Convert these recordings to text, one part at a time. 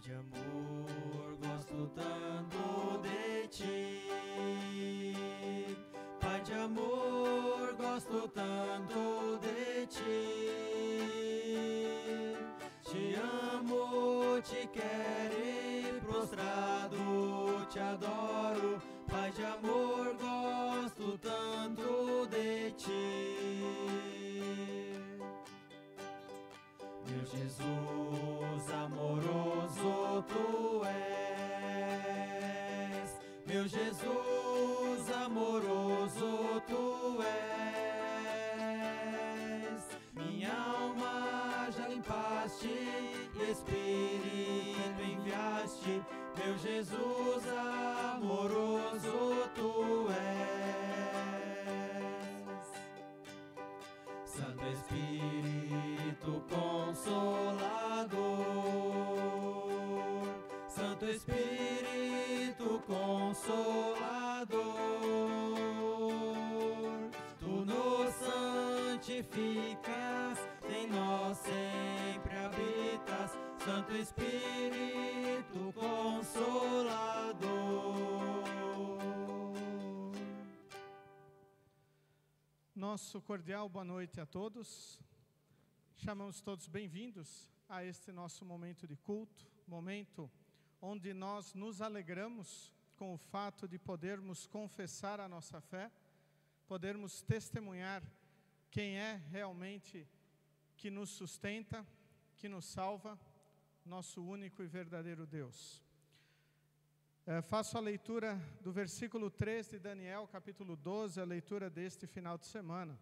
de amor, gosto tanto de ti. Pai de amor, gosto tanto de ti. Te amo, te quero e prostrado te adoro. Pai de amor, gosto tanto de ti. Meu Jesus amoroso tu és, meu Jesus amoroso tu és. Minha alma já limpaste e Espírito enviaste, meu Jesus amoroso tu és. Santo Espírito Consolador, Santo Espírito Consolador, tu nos santificas, em nós sempre habitas, Santo Espírito Consolador. Nosso cordial boa noite a todos. Chamamos todos bem-vindos a este nosso momento de culto, momento onde nós nos alegramos com o fato de podermos confessar a nossa fé, podermos testemunhar quem é realmente que nos sustenta, que nos salva, nosso único e verdadeiro Deus. Faço a leitura do versículo 3 de Daniel, capítulo 12, a leitura deste final de semana.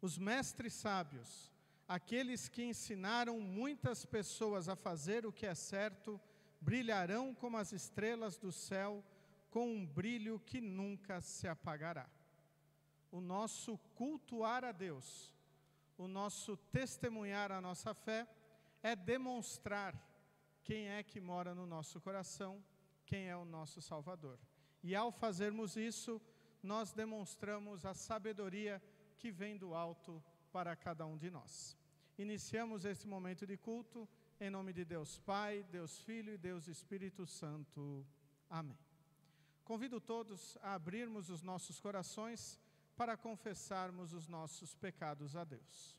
Os mestres sábios, aqueles que ensinaram muitas pessoas a fazer o que é certo, brilharão como as estrelas do céu, com um brilho que nunca se apagará. O nosso cultuar a Deus, o nosso testemunhar a nossa fé, é demonstrar quem é que mora no nosso coração, quem é o nosso Salvador. E ao fazermos isso, nós demonstramos a sabedoria que vem do alto para cada um de nós. Iniciamos este momento de culto em nome de Deus Pai, Deus Filho e Deus Espírito Santo. Amém. Convido todos a abrirmos os nossos corações para confessarmos os nossos pecados a Deus.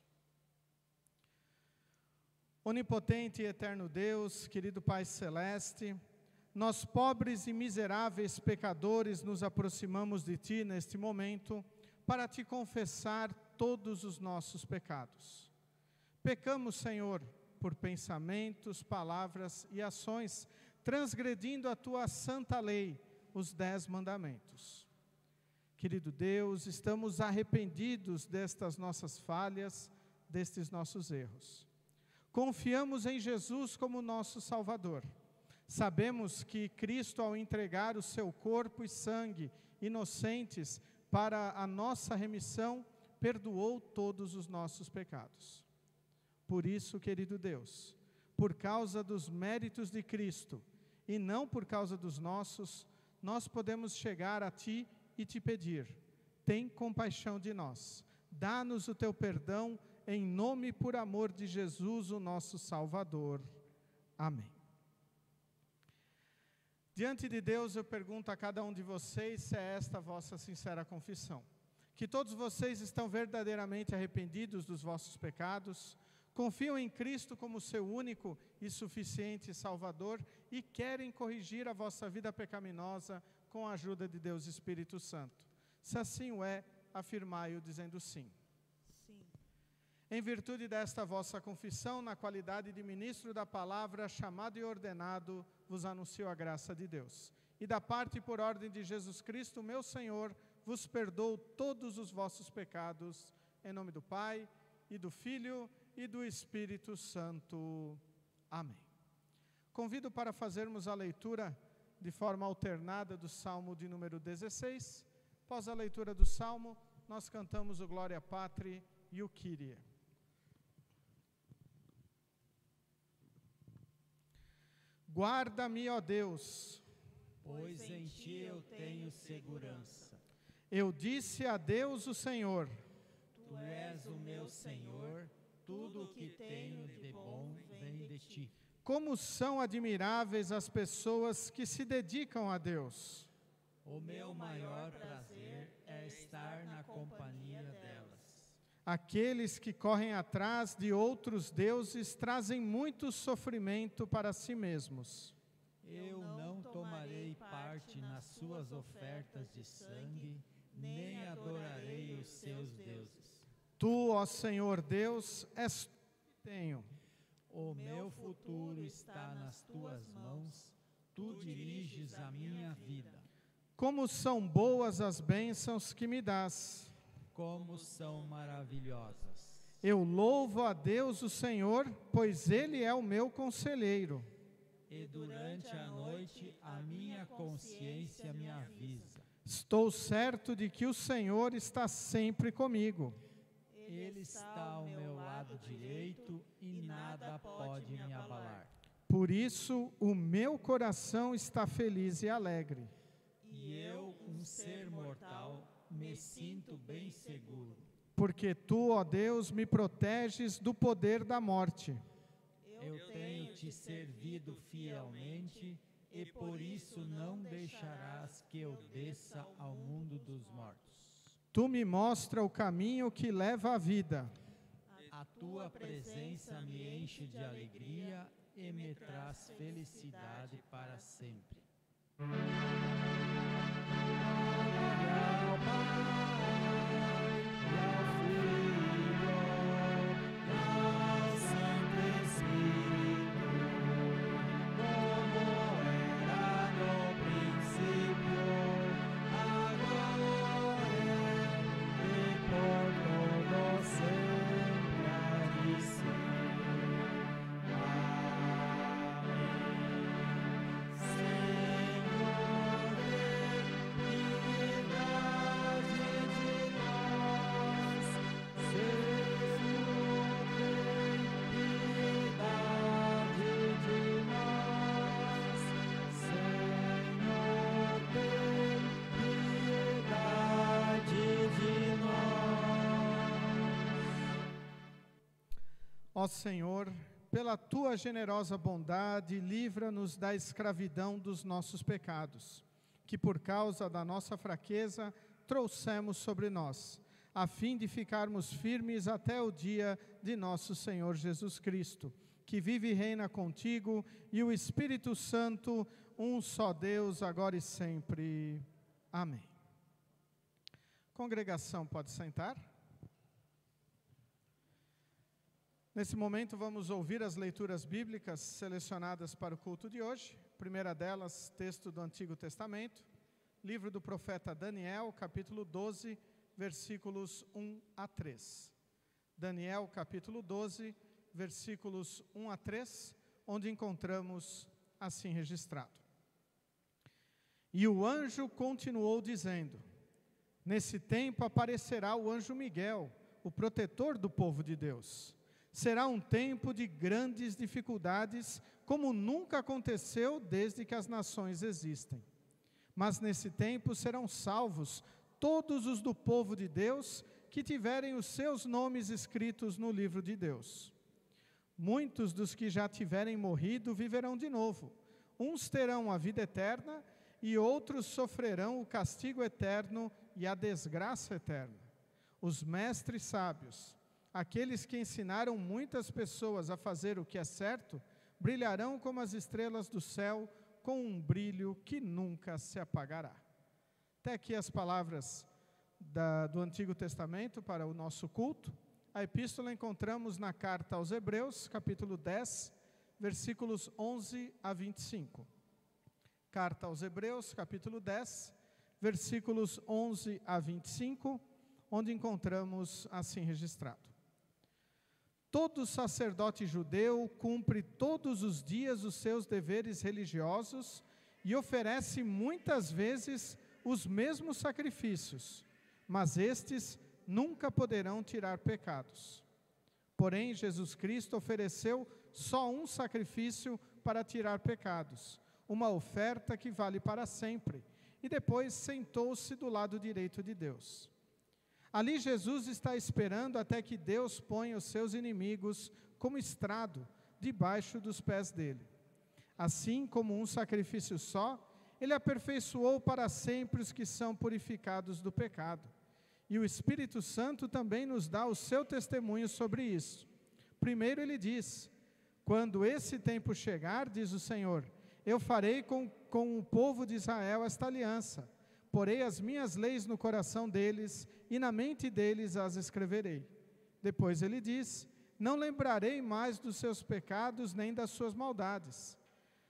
Onipotente e eterno Deus, querido Pai Celeste, nós, pobres e miseráveis pecadores, nos aproximamos de Ti neste momento para Te confessar todos os nossos pecados. Pecamos, Senhor, por pensamentos, palavras e ações, transgredindo a Tua santa lei, os 10 mandamentos. Querido Deus, estamos arrependidos destas nossas falhas, destes nossos erros. Confiamos em Jesus como nosso Salvador. Sabemos que Cristo, ao entregar o seu corpo e sangue inocentes para a nossa remissão, perdoou todos os nossos pecados. Por isso, querido Deus, por causa dos méritos de Cristo e não por causa dos nossos, nós podemos chegar a Ti e Te pedir: tem compaixão de nós, dá-nos o Teu perdão, em nome e por amor de Jesus, o nosso Salvador. Amém. Diante de Deus, eu pergunto a cada um de vocês se é esta a vossa sincera confissão. Que todos vocês estão verdadeiramente arrependidos dos vossos pecados, confiam em Cristo como seu único e suficiente Salvador e querem corrigir a vossa vida pecaminosa com a ajuda de Deus Espírito Santo. Se assim o é, afirmai-o dizendo sim. Sim. Em virtude desta vossa confissão, na qualidade de ministro da palavra, chamado e ordenado, vos anuncio a graça de Deus. E da parte e por ordem de Jesus Cristo, meu Senhor, vos perdoo todos os vossos pecados, em nome do Pai, e do Filho, e do Espírito Santo. Amém. Convido para fazermos a leitura de forma alternada do Salmo de número 16. Após a leitura do Salmo, nós cantamos o Glória Patri e o Kyrie. Guarda-me, ó Deus, Pois em Ti eu tenho segurança. eu disse a Deus o Senhor, Tu és o meu Senhor, tudo o que tenho de bom vem de Ti. Como são admiráveis as pessoas que se dedicam a Deus. O meu maior prazer é estar na companhia delas. Aqueles que correm atrás de outros deuses trazem muito sofrimento para si mesmos. Eu não tomarei parte nas suas ofertas de sangue, nem adorarei os seus deuses. Tu, ó Senhor Deus, és tudo que tenho. O meu futuro está nas tuas mãos, tu diriges a minha vida. Como são boas as bênçãos que me dás. Como são maravilhosas. Eu louvo a Deus o Senhor, pois Ele é o meu conselheiro. E durante a noite a minha consciência me avisa. Estou certo de que o Senhor está sempre comigo. Ele está ao meu lado direito e nada pode me abalar. Por isso, o meu coração está feliz e alegre. E eu, um ser mortal, me sinto bem seguro. Porque tu, ó Deus, me proteges do poder da morte. Eu tenho te servido fielmente e por isso não deixarás que eu desça ao mundo dos mortos. Tu me mostras o caminho que leva à vida. A tua presença me enche de alegria e me traz felicidade para sempre. Ó Senhor, pela tua generosa bondade, livra-nos da escravidão dos nossos pecados, que por causa da nossa fraqueza trouxemos sobre nós, a fim de ficarmos firmes até o dia de nosso Senhor Jesus Cristo, que vive e reina contigo e o Espírito Santo, um só Deus, agora e sempre. Amém. Congregação, pode sentar? Nesse momento vamos ouvir as leituras bíblicas selecionadas para o culto de hoje. Primeira delas, texto do Antigo Testamento, livro do profeta Daniel, capítulo 12, versículos 1 a 3. Daniel, capítulo 12, versículos 1 a 3, onde encontramos assim registrado. E o anjo continuou dizendo: nesse tempo aparecerá o anjo Miguel, o protetor do povo de Deus. Será um tempo de grandes dificuldades, como nunca aconteceu desde que as nações existem. Mas nesse tempo serão salvos todos os do povo de Deus que tiverem os seus nomes escritos no livro de Deus. Muitos dos que já tiverem morrido viverão de novo. Uns terão a vida eterna e outros sofrerão o castigo eterno e a desgraça eterna. Os mestres sábios, aqueles que ensinaram muitas pessoas a fazer o que é certo, brilharão como as estrelas do céu, com um brilho que nunca se apagará. Até aqui as palavras do Antigo Testamento para o nosso culto. A epístola encontramos na carta aos Hebreus, capítulo 10, versículos 11 a 25. Carta aos Hebreus, capítulo 10, versículos 11 a 25, onde encontramos assim registrado: todo sacerdote judeu cumpre todos os dias os seus deveres religiosos e oferece muitas vezes os mesmos sacrifícios, mas estes nunca poderão tirar pecados. Porém, Jesus Cristo ofereceu só um sacrifício para tirar pecados, uma oferta que vale para sempre, e depois sentou-se do lado direito de Deus. Ali Jesus está esperando até que Deus ponha os seus inimigos como estrado debaixo dos pés dele. Assim como um sacrifício só, ele aperfeiçoou para sempre os que são purificados do pecado. E o Espírito Santo também nos dá o seu testemunho sobre isso. Primeiro ele diz: quando esse tempo chegar, diz o Senhor, eu farei com o povo de Israel esta aliança. Porei as minhas leis no coração deles, e na mente deles as escreverei. Depois ele diz: não lembrarei mais dos seus pecados, nem das suas maldades.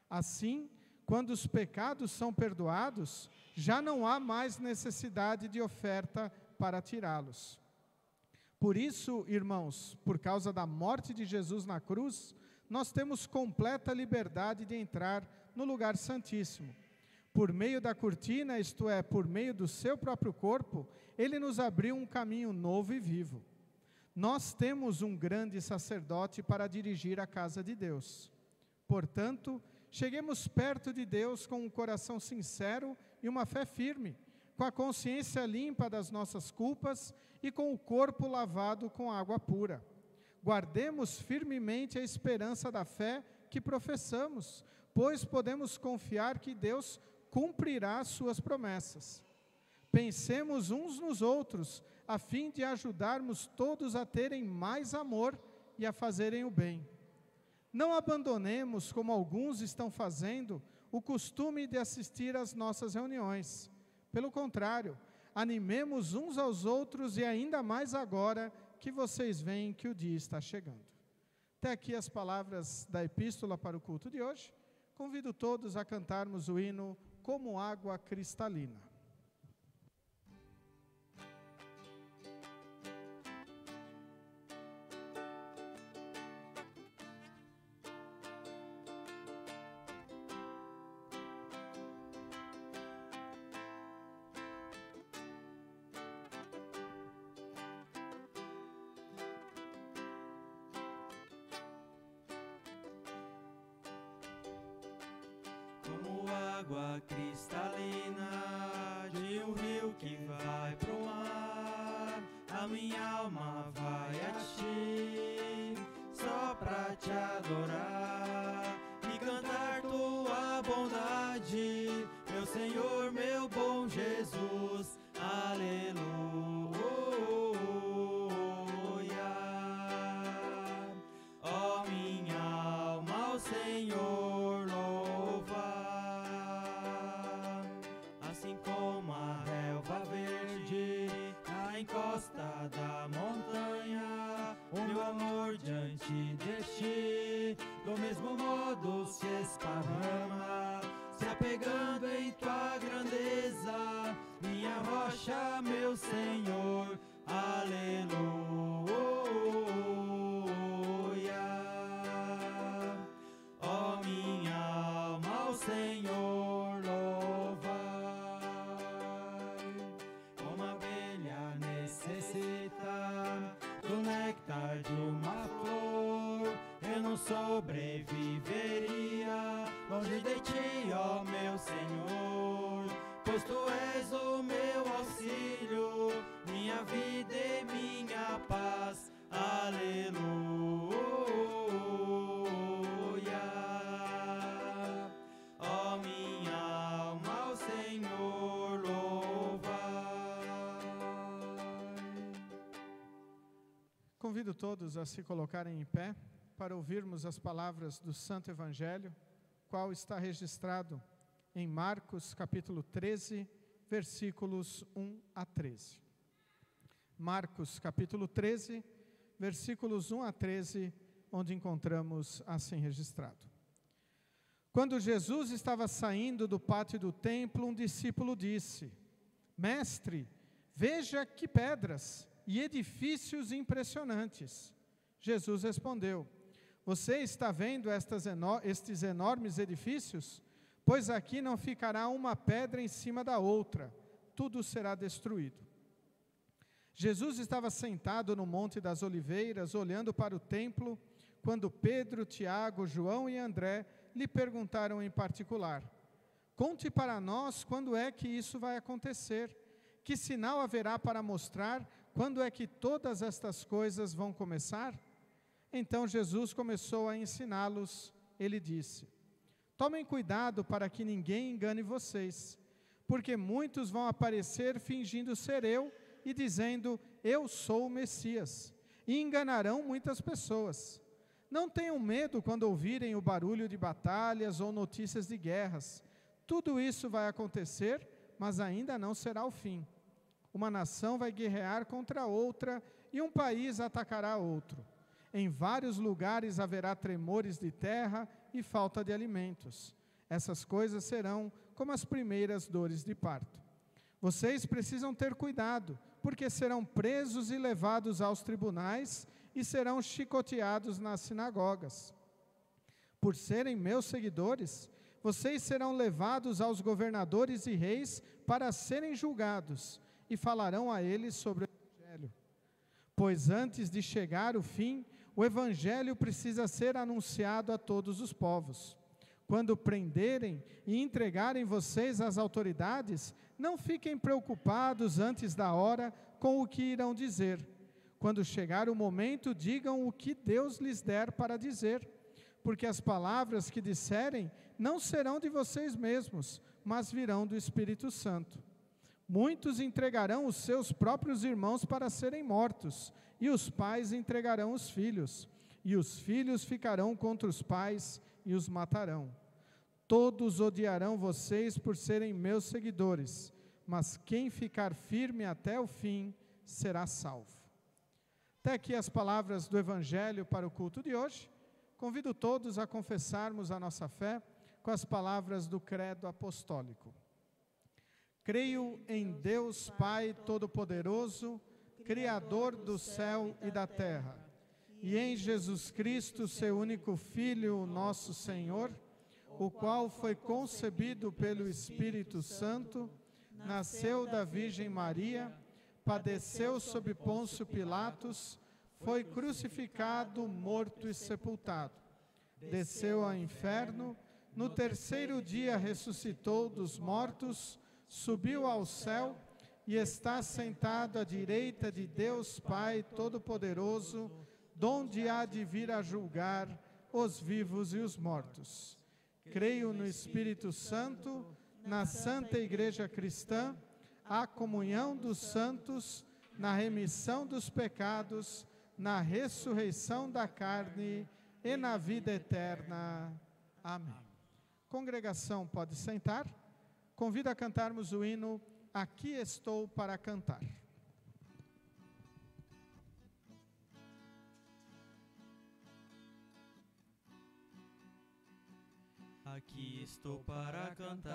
Assim, quando os pecados são perdoados, já não há mais necessidade de oferta para tirá-los. Por isso, irmãos, por causa da morte de Jesus na cruz, nós temos completa liberdade de entrar no lugar santíssimo. Por meio da cortina, isto é, por meio do seu próprio corpo, ele nos abriu um caminho novo e vivo. Nós temos um grande sacerdote para dirigir a casa de Deus. Portanto, cheguemos perto de Deus com um coração sincero e uma fé firme, com a consciência limpa das nossas culpas e com o corpo lavado com água pura. Guardemos firmemente a esperança da fé que professamos, pois podemos confiar que Deus cumprirá suas promessas. Pensemos uns nos outros, a fim de ajudarmos todos a terem mais amor e a fazerem o bem. Não abandonemos, como alguns estão fazendo, o costume de assistir às nossas reuniões. Pelo contrário, animemos uns aos outros e ainda mais agora que vocês veem que o dia está chegando. Até aqui as palavras da epístola para o culto de hoje. Convido todos a cantarmos o hino Como Água Cristalina. Como água cristalina de um rio que vai pro mar, a minha alma vai a ti, só pra te adorar e cantar tua bondade, meu Senhor, meu bom Jesus, aleluia. Ó minha alma, ao Senhor assim como a relva verde na encosta da montanha, o meu amor diante de ti, do mesmo modo se esparrama, se apegando em tua grandeza, minha rocha, meu Senhor, aleluia. Ó minha alma, ao Senhor de uma flor, eu não sobreviveria longe de ti, ó meu Senhor, pois tu és o meu auxílio, minha vida e minha paz, aleluia. Ó minha alma, ao Senhor louvai. Convido todos a se colocarem em pé para ouvirmos as palavras do Santo Evangelho, qual está registrado em Marcos capítulo 13, versículos 1 a 13. Marcos capítulo 13, versículos 1 a 13, onde encontramos assim registrado. Quando Jesus estava saindo do pátio do templo, um discípulo disse: Mestre, veja que pedras e edifícios impressionantes. Jesus respondeu: Você está vendo estes enormes edifícios? Pois aqui não ficará uma pedra em cima da outra, tudo será destruído. Jesus estava sentado no Monte das Oliveiras, olhando para o templo, quando Pedro, Tiago, João e André lhe perguntaram em particular: Conte para nós quando é que isso vai acontecer? Que sinal haverá para mostrar quando é que todas estas coisas vão começar? Então Jesus começou a ensiná-los. Ele disse: tomem cuidado para que ninguém engane vocês, porque muitos vão aparecer fingindo ser eu e dizendo: eu sou o Messias, e enganarão muitas pessoas. Não tenham medo quando ouvirem o barulho de batalhas ou notícias de guerras. Tudo isso vai acontecer, mas ainda não será o fim. Uma nação vai guerrear contra outra e um país atacará outro. Em vários lugares haverá tremores de terra e falta de alimentos. Essas coisas serão como as primeiras dores de parto. Vocês precisam ter cuidado, porque serão presos e levados aos tribunais e serão chicoteados nas sinagogas. Por serem meus seguidores, vocês serão levados aos governadores e reis para serem julgados, e falarão a eles sobre o Evangelho. Pois antes de chegar o fim, o Evangelho precisa ser anunciado a todos os povos. Quando prenderem e entregarem vocês às autoridades, não fiquem preocupados antes da hora com o que irão dizer. Quando chegar o momento, digam o que Deus lhes der para dizer, porque as palavras que disserem não serão de vocês mesmos, mas virão do Espírito Santo. Muitos entregarão os seus próprios irmãos para serem mortos, e os pais entregarão os filhos, e os filhos ficarão contra os pais e os matarão. Todos odiarão vocês por serem meus seguidores, mas quem ficar firme até o fim será salvo. Até aqui as palavras do Evangelho para o culto de hoje. Convido todos a confessarmos a nossa fé com as palavras do credo apostólico. Creio em Deus Pai Todo-Poderoso, Criador do céu e da terra, e em Jesus Cristo, seu único Filho, nosso Senhor, o qual foi concebido pelo Espírito Santo, nasceu da Virgem Maria, padeceu sob Pôncio Pilatos, foi crucificado, morto e sepultado. Desceu ao inferno, no terceiro dia ressuscitou dos mortos, subiu ao céu e está sentado à direita de Deus Pai Todo-Poderoso, donde há de vir a julgar os vivos e os mortos. Creio no Espírito Santo, na Santa Igreja Cristã, a comunhão dos santos, na remissão dos pecados, na ressurreição da carne e na vida eterna. Amém. Congregação, pode sentar. Convido a cantarmos o hino Aqui Estou para Cantar. Aqui estou para cantar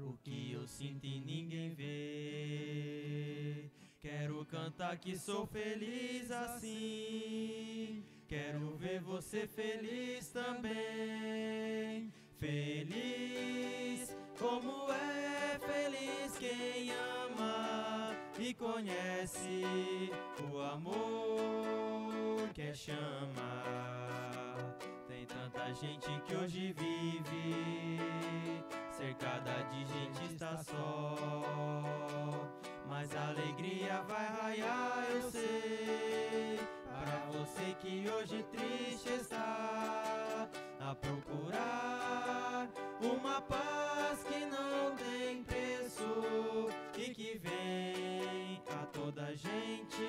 o que eu sinto e ninguém vê. Quero cantar que sou feliz assim. Quero ver você feliz também. Feliz como é feliz quem ama e conhece o amor que chama. Tem tanta gente que hoje vive cercada de gente, está só, mas a alegria vai raiar, eu sei, para você que hoje triste está, a procurar uma paz que não tem preço e que vem a toda gente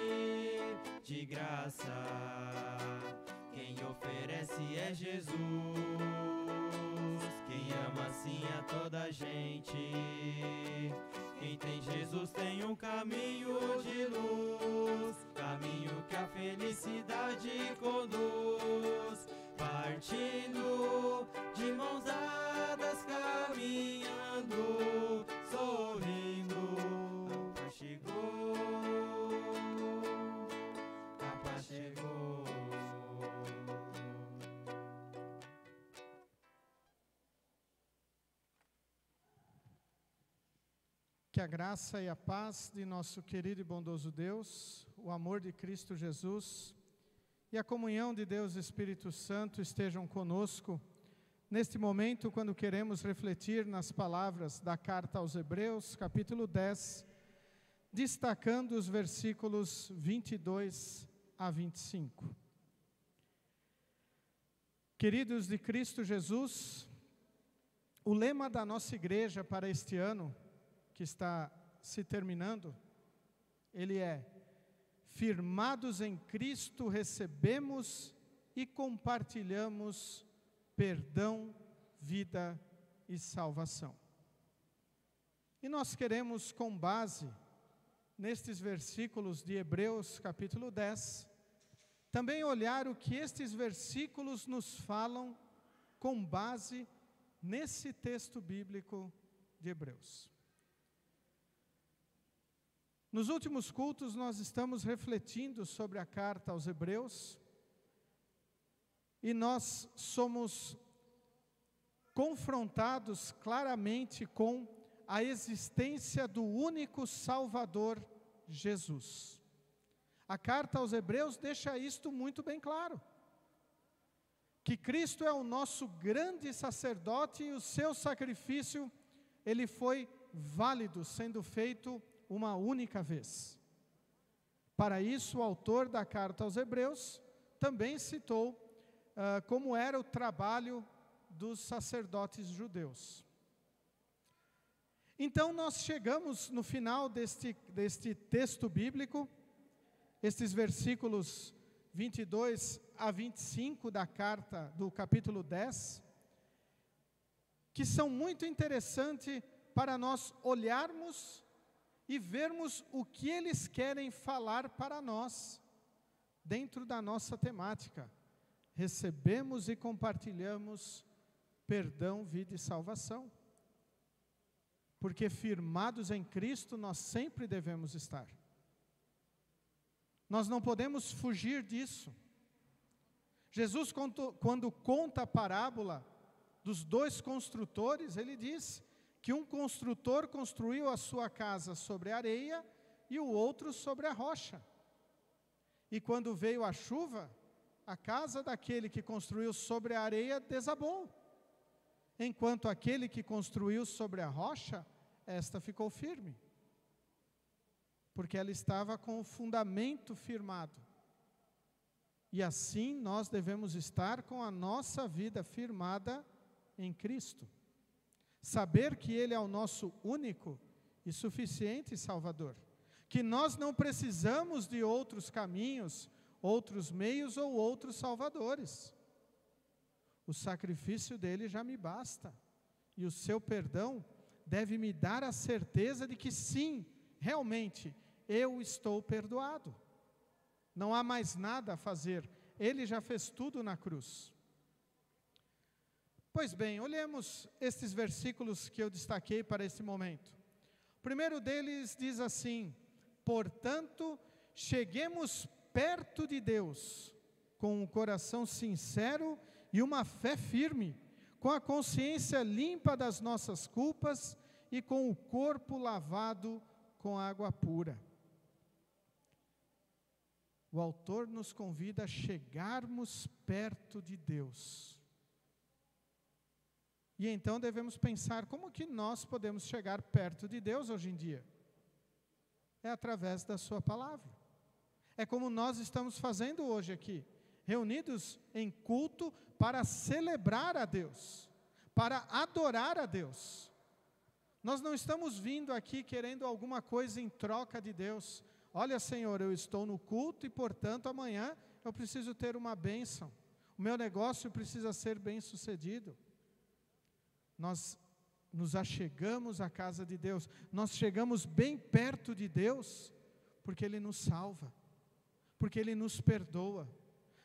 de graça. Quem oferece é Jesus, quem ama assim a toda gente. Quem tem Jesus tem um caminho de luz, caminho que a felicidade conduz, partindo de mãos dadas, caminhando, sorrindo. A paz chegou, a paz chegou. Que a graça e a paz de nosso querido e bondoso Deus, o amor de Cristo Jesus e a comunhão de Deus Espírito Santo estejam conosco neste momento, quando queremos refletir nas palavras da carta aos Hebreus, capítulo 10, destacando os versículos 22 a 25. Queridos de Cristo Jesus, o lema da nossa igreja para este ano, que está se terminando, ele é: firmados em Cristo recebemos e compartilhamos perdão, vida e salvação. E nós queremos, com base nestes versículos de Hebreus capítulo 10, também olhar o que estes versículos nos falam com base nesse texto bíblico de Hebreus. Nos últimos cultos nós estamos refletindo sobre a carta aos Hebreus e nós somos confrontados claramente com a existência do único Salvador, Jesus. A carta aos Hebreus deixa isto muito bem claro. Que Cristo é o nosso grande sacerdote e o seu sacrifício, ele foi válido, sendo feito uma única vez. Para isso, o autor da carta aos Hebreus também citou como era o trabalho dos sacerdotes judeus. Então, nós chegamos no final deste texto bíblico, estes versículos 22 a 25 da carta do capítulo 10, que são muito interessantes para nós olharmos e vermos o que eles querem falar para nós, dentro da nossa temática. Recebemos e compartilhamos perdão, vida e salvação. Porque firmados em Cristo nós sempre devemos estar. Nós não podemos fugir disso. Jesus, quando conta a parábola dos dois construtores, ele diz que um construtor construiu a sua casa sobre a areia e o outro sobre a rocha. E quando veio a chuva, a casa daquele que construiu sobre a areia desabou, enquanto aquele que construiu sobre a rocha, esta ficou firme, porque ela estava com o fundamento firmado. E assim nós devemos estar com a nossa vida firmada em Cristo. Saber que Ele é o nosso único e suficiente Salvador. Que nós não precisamos de outros caminhos, outros meios ou outros salvadores. O sacrifício dele já me basta. E o seu perdão deve me dar a certeza de que sim, realmente, eu estou perdoado. Não há mais nada a fazer. Ele já fez tudo na cruz. Pois bem, olhemos estes versículos que eu destaquei para esse momento. O primeiro deles diz assim: portanto, cheguemos perto de Deus, com um coração sincero e uma fé firme, com a consciência limpa das nossas culpas e com o corpo lavado com água pura. O autor nos convida a chegarmos perto de Deus. E então devemos pensar, como que nós podemos chegar perto de Deus hoje em dia? É através da sua palavra. É como nós estamos fazendo hoje aqui, reunidos em culto para celebrar a Deus, para adorar a Deus. Nós não estamos vindo aqui querendo alguma coisa em troca de Deus. Olha, Senhor, eu estou no culto e, portanto, amanhã eu preciso ter uma bênção. O meu negócio precisa ser bem-sucedido. Nós nos achegamos à casa de Deus. Nós chegamos bem perto de Deus, porque Ele nos salva, porque Ele nos perdoa.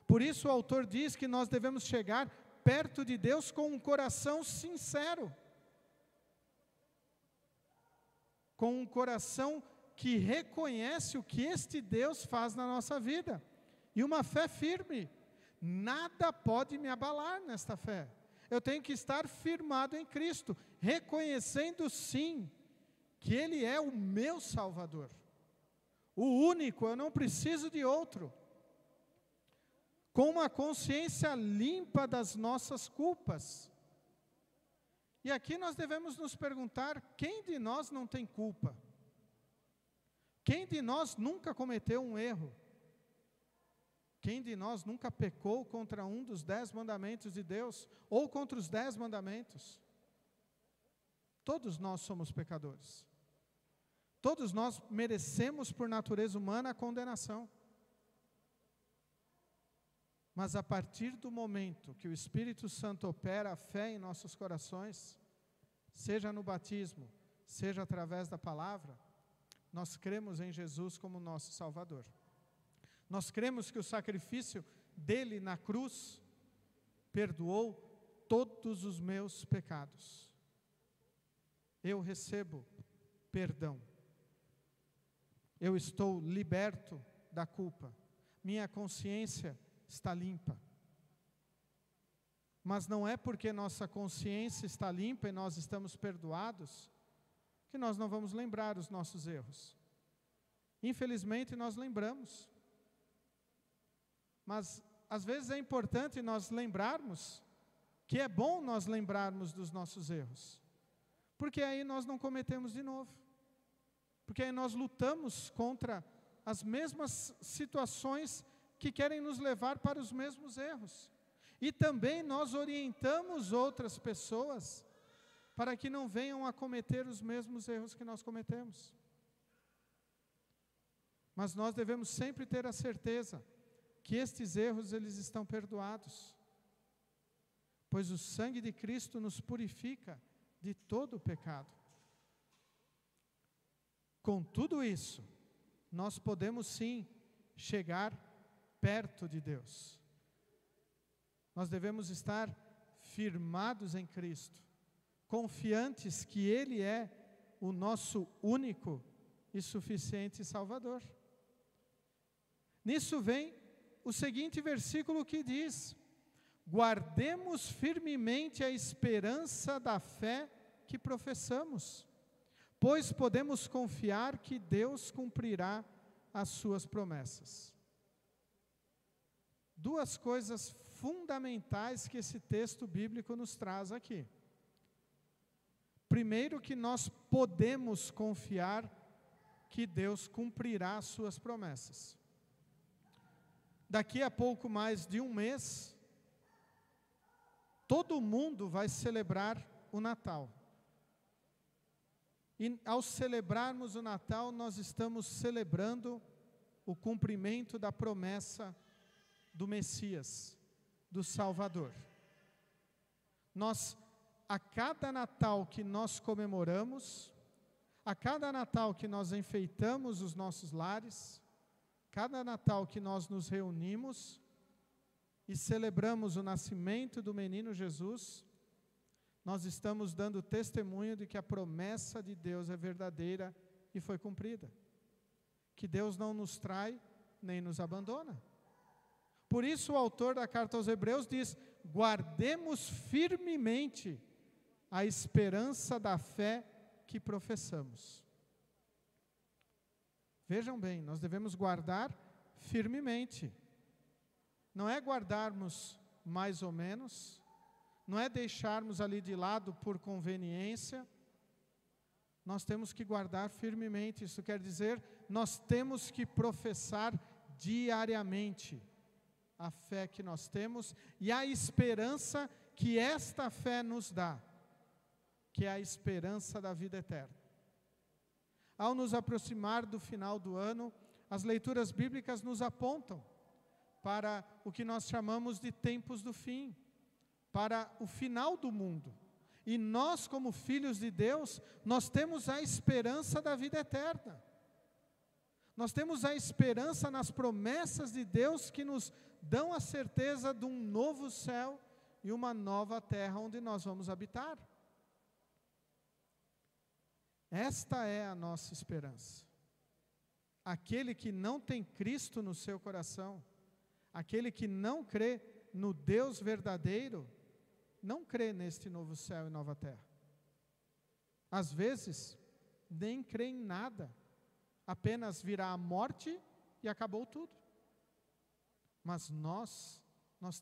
Por isso o autor diz que nós devemos chegar perto de Deus com um coração sincero, com um coração que reconhece o que este Deus faz na nossa vida, e uma fé firme. Nada pode me abalar nesta fé. Eu tenho que estar firmado em Cristo, reconhecendo sim, que Ele é o meu Salvador, o único, eu não preciso de outro, com uma consciência limpa das nossas culpas. E aqui nós devemos nos perguntar, quem de nós não tem culpa? Quem de nós nunca cometeu um erro? Quem de nós nunca pecou contra um dos 10 mandamentos de Deus, ou contra os 10 mandamentos? Todos nós somos pecadores. Todos nós merecemos por natureza humana a condenação. Mas a partir do momento que o Espírito Santo opera a fé em nossos corações, seja no batismo, seja através da palavra, nós cremos em Jesus como nosso Salvador. Nós cremos que o sacrifício dele na cruz perdoou todos os meus pecados. Eu recebo perdão. Eu estou liberto da culpa. Minha consciência está limpa. Mas não é porque nossa consciência está limpa e nós estamos perdoados que nós não vamos lembrar os nossos erros. Infelizmente nós lembramos. Mas às vezes é importante nós lembrarmos que é bom nós lembrarmos dos nossos erros. Porque aí nós não cometemos de novo. Porque aí nós lutamos contra as mesmas situações que querem nos levar para os mesmos erros. E também nós orientamos outras pessoas para que não venham a cometer os mesmos erros que nós cometemos. Mas nós devemos sempre ter a certeza que estes erros eles estão perdoados. Pois o sangue de Cristo nos purifica de todo o pecado. Com tudo isso, nós podemos sim chegar perto de Deus. Nós devemos estar firmados em Cristo, confiantes que Ele é o nosso único e suficiente Salvador. Nisso vem o seguinte versículo que diz: guardemos firmemente a esperança da fé que professamos, pois podemos confiar que Deus cumprirá as suas promessas. Duas coisas fundamentais que esse texto bíblico nos traz aqui. Primeiro, que nós podemos confiar que Deus cumprirá as suas promessas. Daqui a pouco mais de um mês, todo mundo vai celebrar o Natal. E ao celebrarmos o Natal, nós estamos celebrando o cumprimento da promessa do Messias, do Salvador. Nós, a cada Natal que nós comemoramos, a cada Natal que nós enfeitamos os nossos lares, cada Natal que nós nos reunimos e celebramos o nascimento do menino Jesus, nós estamos dando testemunho de que a promessa de Deus é verdadeira e foi cumprida. Que Deus não nos trai nem nos abandona. Por isso o autor da carta aos Hebreus diz: guardemos firmemente a esperança da fé que professamos. Vejam bem, nós devemos guardar firmemente. Não é guardarmos mais ou menos, não é deixarmos ali de lado por conveniência. Nós temos que guardar firmemente. Isso quer dizer, nós temos que professar diariamente a fé que nós temos e a esperança que esta fé nos dá, que é a esperança da vida eterna. Ao nos aproximar do final do ano, as leituras bíblicas nos apontam para o que nós chamamos de tempos do fim, para o final do mundo. E nós, como filhos de Deus, nós temos a esperança da vida eterna. Nós temos a esperança nas promessas de Deus que nos dão a certeza de um novo céu e uma nova terra onde nós vamos habitar. Esta é a nossa esperança. Aquele que não tem Cristo no seu coração, aquele que não crê no Deus verdadeiro, não crê neste novo céu e nova terra. Às vezes, nem crê em nada, apenas virá a morte e acabou tudo. Mas nós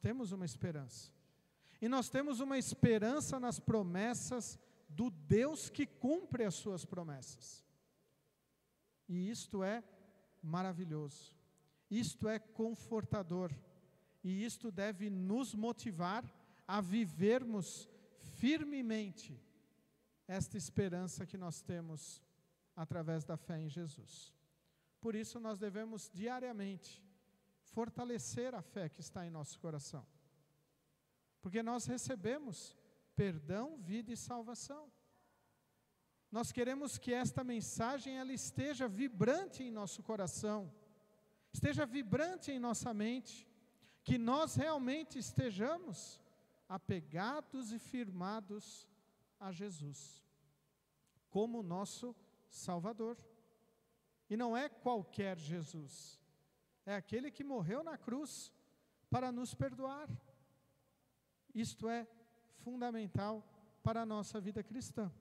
temos uma esperança. E nós temos uma esperança nas promessas do Deus que cumpre as suas promessas. E isto é maravilhoso. Isto é confortador. E isto deve nos motivar a vivermos firmemente esta esperança que nós temos através da fé em Jesus. Por isso nós devemos diariamente fortalecer a fé que está em nosso coração. Porque nós recebemos perdão, vida e salvação. Nós queremos que esta mensagem ela esteja vibrante em nosso coração, esteja vibrante em nossa mente, que nós realmente estejamos apegados e firmados a Jesus, como nosso Salvador. E não é qualquer Jesus, é aquele que morreu na cruz para nos perdoar. Isto é fundamental para a nossa vida cristã.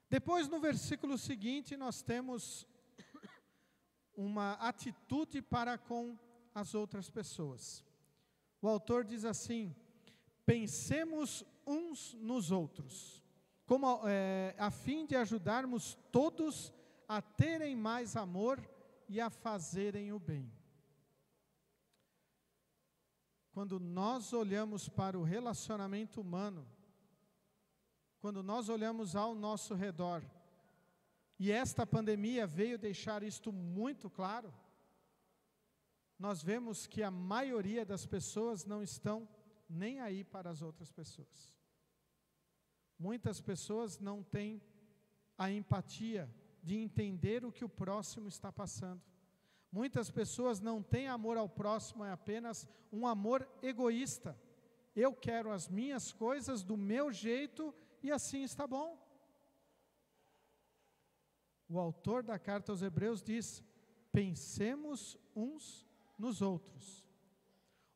Depois, no versículo seguinte, nós temos uma atitude para com as outras pessoas. O autor diz assim: pensemos uns nos outros, a fim de ajudarmos todos a terem mais amor e a fazerem o bem. Quando nós olhamos para o relacionamento humano, quando nós olhamos ao nosso redor, e esta pandemia veio deixar isto muito claro, nós vemos que a maioria das pessoas não estão nem aí para as outras pessoas. Muitas pessoas não têm a empatia de entender o que o próximo está passando. Muitas pessoas não têm amor ao próximo, é apenas um amor egoísta. Eu quero as minhas coisas do meu jeito e assim está bom. O autor da carta aos Hebreus diz: pensemos uns nos outros.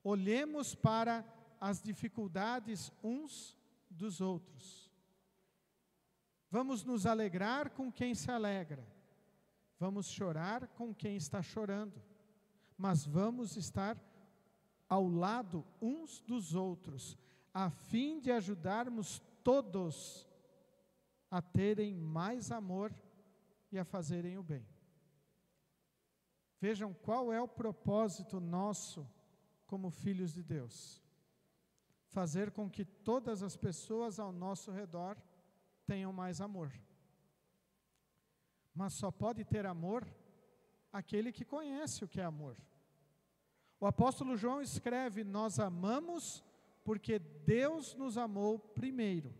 Olhemos para as dificuldades uns dos outros. Vamos nos alegrar com quem se alegra. Vamos chorar com quem está chorando. Mas vamos estar ao lado uns dos outros, a fim de ajudarmos todos a terem mais amor e a fazerem o bem. Vejam qual é o propósito nosso como filhos de Deus: fazer com que todas as pessoas ao nosso redor tenham mais amor. Mas só pode ter amor aquele que conhece o que é amor. O apóstolo João escreve: nós amamos porque Deus nos amou primeiro.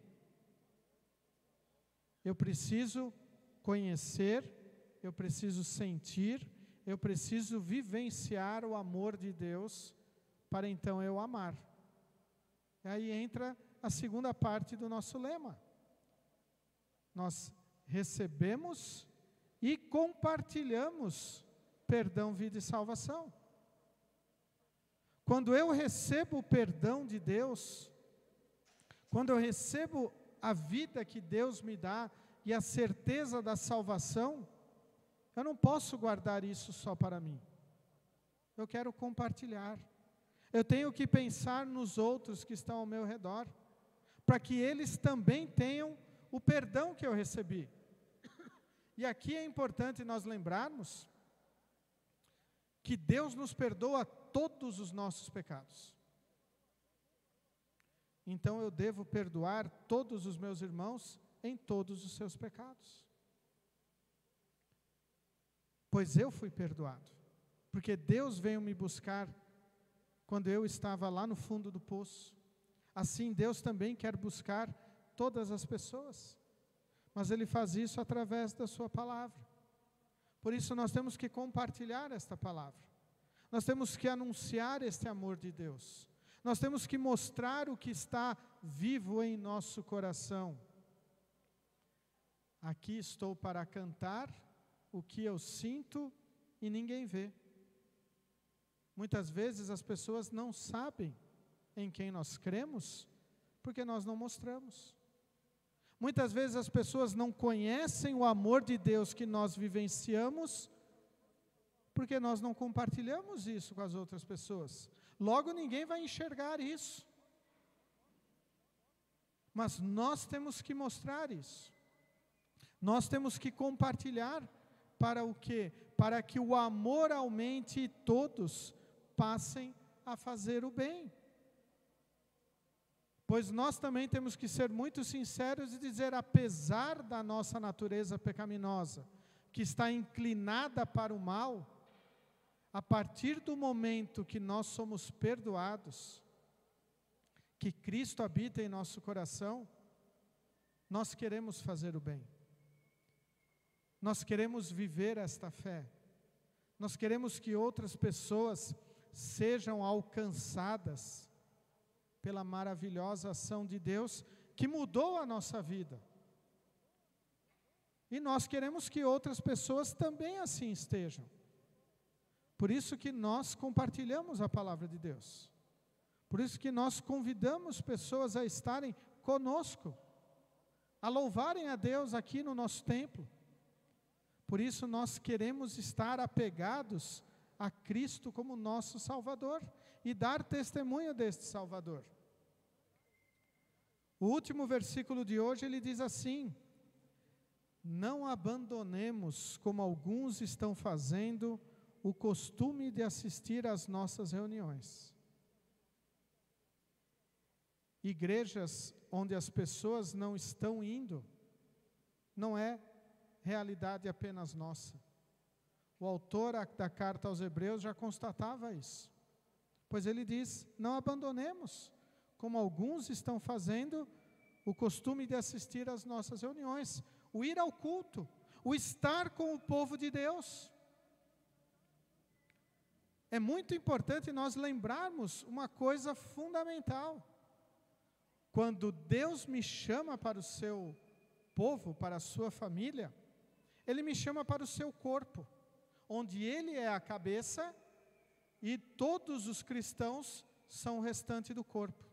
Eu preciso conhecer, eu preciso sentir, eu preciso vivenciar o amor de Deus para então eu amar. E aí entra a segunda parte do nosso lema. Nós recebemos e compartilhamos perdão, vida e salvação. Quando eu recebo o perdão de Deus, quando eu recebo a vida que Deus me dá e a certeza da salvação, eu não posso guardar isso só para mim. Eu quero compartilhar. Eu tenho que pensar nos outros que estão ao meu redor, para que eles também tenham o perdão que eu recebi. E aqui é importante nós lembrarmos que Deus nos perdoa todos os nossos pecados. Então eu devo perdoar todos os meus irmãos em todos os seus pecados. Pois eu fui perdoado. Porque Deus veio me buscar quando eu estava lá no fundo do poço. Assim Deus também quer buscar todas as pessoas. Mas Ele faz isso através da sua palavra. Por isso nós temos que compartilhar esta palavra. Nós temos que anunciar este amor de Deus. Nós temos que mostrar o que está vivo em nosso coração. Aqui estou para cantar o que eu sinto e ninguém vê. Muitas vezes as pessoas não sabem em quem nós cremos, porque nós não mostramos. Muitas vezes as pessoas não conhecem o amor de Deus que nós vivenciamos, porque nós não compartilhamos isso com as outras pessoas. Logo ninguém vai enxergar isso. Mas nós temos que mostrar isso. Nós temos que compartilhar para o quê? para que o amor aumente e todos passem a fazer o bem. Pois nós também temos que ser muito sinceros e dizer, apesar da nossa natureza pecaminosa, que está inclinada para o mal, a partir do momento que nós somos perdoados, que Cristo habita em nosso coração, nós queremos fazer o bem. Nós queremos viver esta fé. Nós queremos que outras pessoas sejam alcançadas pela maravilhosa ação de Deus que mudou a nossa vida. E nós queremos que outras pessoas também assim estejam. Por isso que nós compartilhamos a palavra de Deus. Por isso que nós convidamos pessoas a estarem conosco, a louvarem a Deus aqui no nosso templo. Por isso nós queremos estar apegados a Cristo como nosso Salvador e dar testemunho deste Salvador. O último versículo de hoje, ele diz assim: não abandonemos, como alguns estão fazendo, o costume de assistir às nossas reuniões. Igrejas onde as pessoas não estão indo, não é realidade apenas nossa. O autor da carta aos Hebreus já constatava isso. Pois ele diz, não abandonemos, como alguns estão fazendo, o costume de assistir às nossas reuniões, o ir ao culto, o estar com o povo de Deus. É muito importante nós lembrarmos uma coisa fundamental. Quando Deus me chama para o seu povo, para a sua família, Ele me chama para o seu corpo, onde Ele é a cabeça e todos os cristãos são o restante do corpo.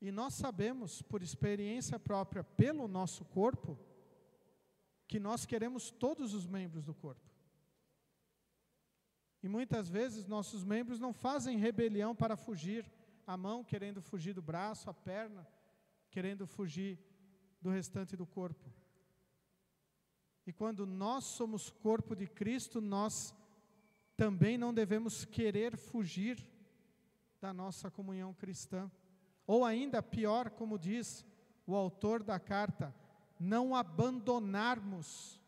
E nós sabemos, por experiência própria, pelo nosso corpo, que nós queremos todos os membros do corpo. E muitas vezes nossos membros não fazem rebelião para fugir, a mão querendo fugir do braço, a perna querendo fugir do restante do corpo. E quando nós somos corpo de Cristo, nós também não devemos querer fugir da nossa comunhão cristã. Ou ainda pior, como diz o autor da carta, não abandonarmos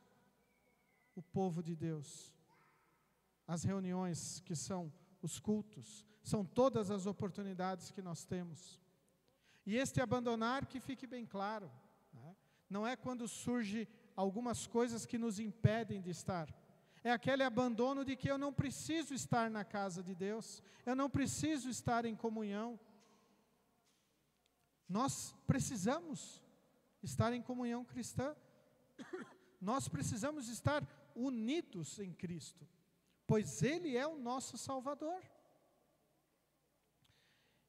o povo de Deus. As reuniões que são os cultos, são todas as oportunidades que nós temos. E este abandonar, que fique bem claro, né? Não é quando surge algumas coisas que nos impedem de estar. É aquele abandono de que eu não preciso estar na casa de Deus, eu não preciso estar em comunhão. Nós precisamos estar em comunhão cristã. Nós precisamos estar unidos em Cristo, pois Ele é o nosso Salvador.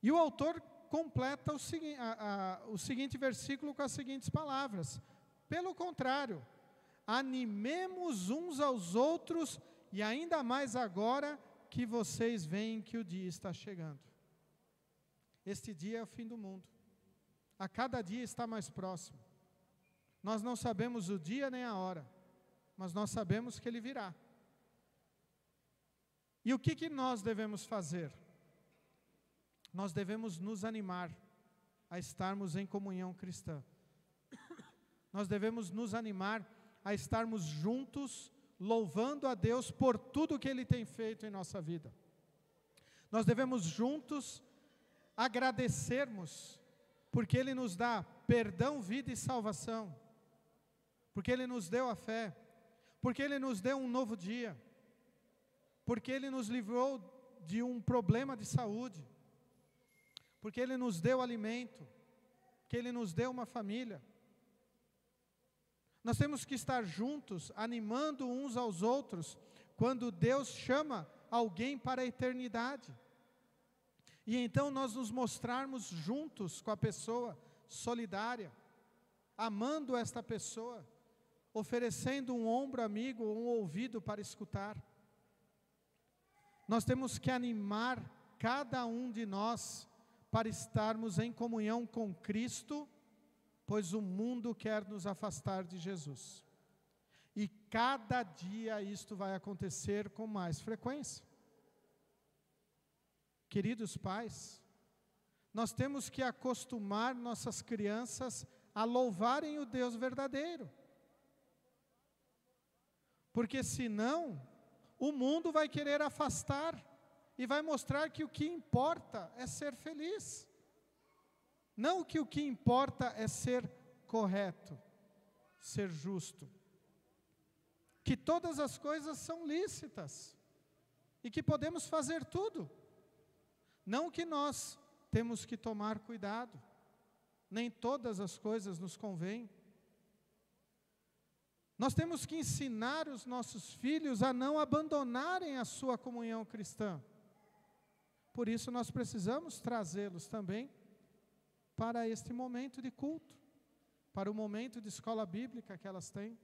E o autor completa o seguinte versículo com as seguintes palavras: pelo contrário, animemos uns aos outros, e ainda mais agora que vocês veem que o dia está chegando. Este dia é o fim do mundo. A cada dia está mais próximo. Nós não sabemos o dia nem a hora, mas nós sabemos que ele virá. E o que nós devemos fazer? Nós devemos nos animar a estarmos em comunhão cristã. Nós devemos nos animar a estarmos juntos, louvando a Deus por tudo que Ele tem feito em nossa vida. Nós devemos juntos agradecermos, porque Ele nos dá perdão, vida e salvação, porque Ele nos deu a fé, porque Ele nos deu um novo dia, porque Ele nos livrou de um problema de saúde, porque Ele nos deu alimento, que Ele nos deu uma família. Nós temos que estar juntos, animando uns aos outros, quando Deus chama alguém para a eternidade. E então nós nos mostrarmos juntos com a pessoa, solidária, amando esta pessoa, oferecendo um ombro amigo, um ouvido para escutar. Nós temos que animar cada um de nós para estarmos em comunhão com Cristo, pois o mundo quer nos afastar de Jesus. E cada dia isto vai acontecer com mais frequência. Queridos pais, nós temos que acostumar nossas crianças a louvarem o Deus verdadeiro. Porque senão, o mundo vai querer afastar e vai mostrar que o que importa é ser feliz. Não que o que importa é ser correto, ser justo. Que todas as coisas são lícitas e que podemos fazer tudo. Não que nós temos que tomar cuidado, nem todas as coisas nos convêm. Nós temos que ensinar os nossos filhos a não abandonarem a sua comunhão cristã. Por isso nós precisamos trazê-los também para este momento de culto, para o momento de escola bíblica que elas têm,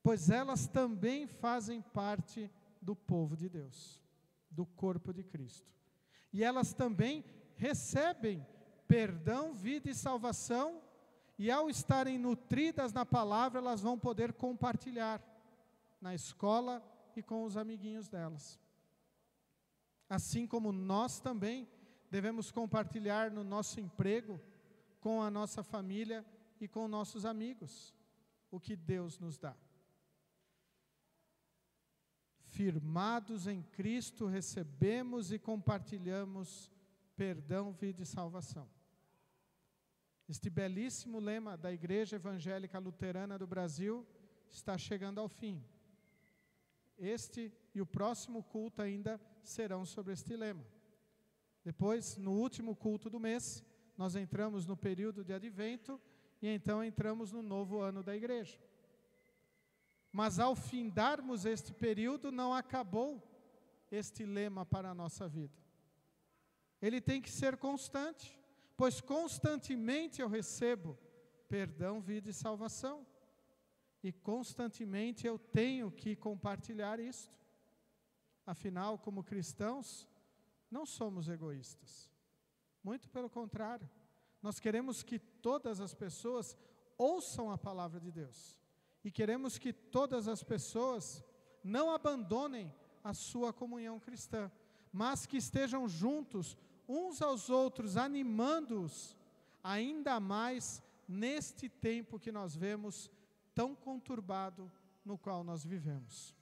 pois elas também fazem parte do povo de Deus, do corpo de Cristo. E elas também recebem perdão, vida e salvação, e ao estarem nutridas na palavra, elas vão poder compartilhar na escola e com os amiguinhos delas. Assim como nós também devemos compartilhar no nosso emprego, com a nossa família e com nossos amigos, o que Deus nos dá. Firmados em Cristo, recebemos e compartilhamos perdão, vida e salvação. Este belíssimo lema da Igreja Evangélica Luterana do Brasil está chegando ao fim. Este e o próximo culto ainda serão sobre este lema. Depois, no último culto do mês, nós entramos no período de advento e então entramos no novo ano da igreja. Mas ao findarmos este período, não acabou este lema para a nossa vida. Ele tem que ser constante, pois constantemente eu recebo perdão, vida e salvação. E constantemente eu tenho que compartilhar isto. Afinal, como cristãos, não somos egoístas. Muito pelo contrário. Nós queremos que todas as pessoas ouçam a palavra de Deus. E queremos que todas as pessoas não abandonem a sua comunhão cristã, mas que estejam juntos, uns aos outros, animando-os, ainda mais neste tempo que nós vemos tão conturbado no qual nós vivemos.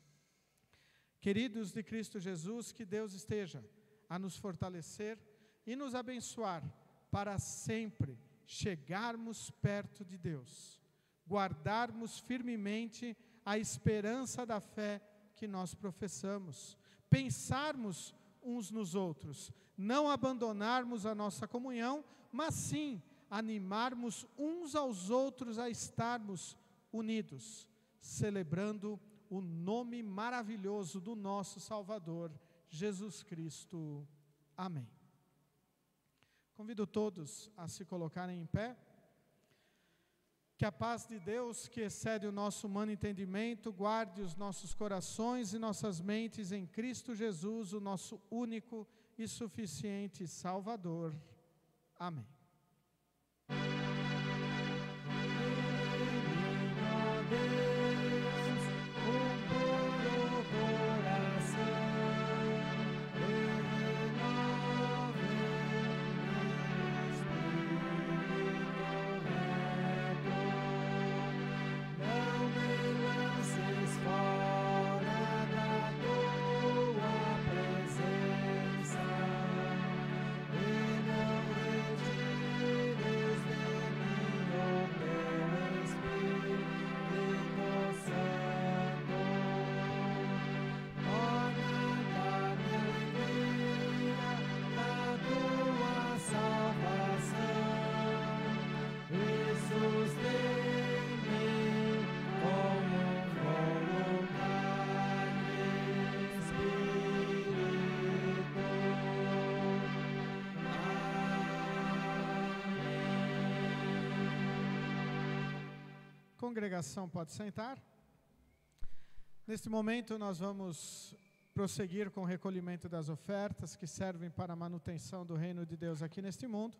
Queridos de Cristo Jesus, que Deus esteja a nos fortalecer e nos abençoar para sempre chegarmos perto de Deus, guardarmos firmemente a esperança da fé que nós professamos, pensarmos uns nos outros, não abandonarmos a nossa comunhão, mas sim animarmos uns aos outros a estarmos unidos, celebrando o nome maravilhoso do nosso Salvador, Jesus Cristo. Amém. Convido todos a se colocarem em pé. Que a paz de Deus, que excede o nosso humano entendimento, guarde os nossos corações e nossas mentes em Cristo Jesus, o nosso único e suficiente Salvador. Amém. Congregação pode sentar. Neste momento nós vamos prosseguir com o recolhimento das ofertas que servem para a manutenção do reino de Deus aqui neste mundo.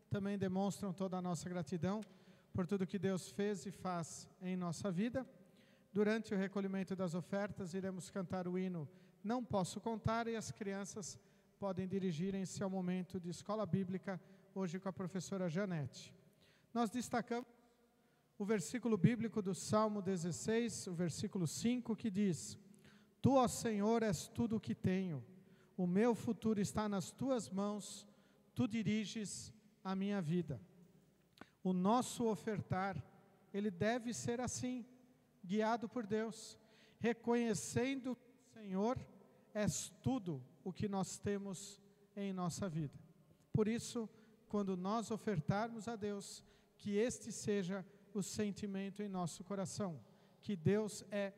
Também demonstram toda a nossa gratidão por tudo que Deus fez e faz em nossa vida. Durante o recolhimento das ofertas, iremos cantar o hino Não Posso Contar, e as crianças podem dirigirem-se ao momento de escola bíblica, hoje com a professora Janete. Nós destacamos o versículo bíblico do Salmo 16, o versículo 5, que diz: Tu, ó Senhor, és tudo o que tenho, o meu futuro está nas tuas mãos, tu diriges a minha vida. O nosso ofertar, ele deve ser assim, guiado por Deus, reconhecendo que o Senhor és tudo o que nós temos em nossa vida. Por isso, quando nós ofertarmos a Deus, que este seja o sentimento em nosso coração, que Deus é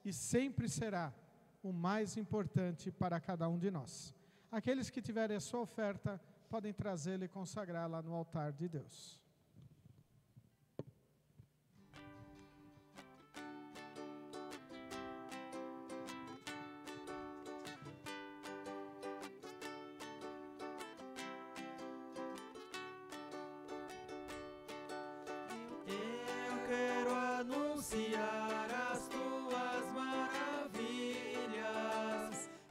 e sempre será o mais importante para cada um de nós. Aqueles que tiverem a sua oferta, podem trazê-la e consagrá-la no altar de Deus. Eu quero anunciar as tuas maravilhas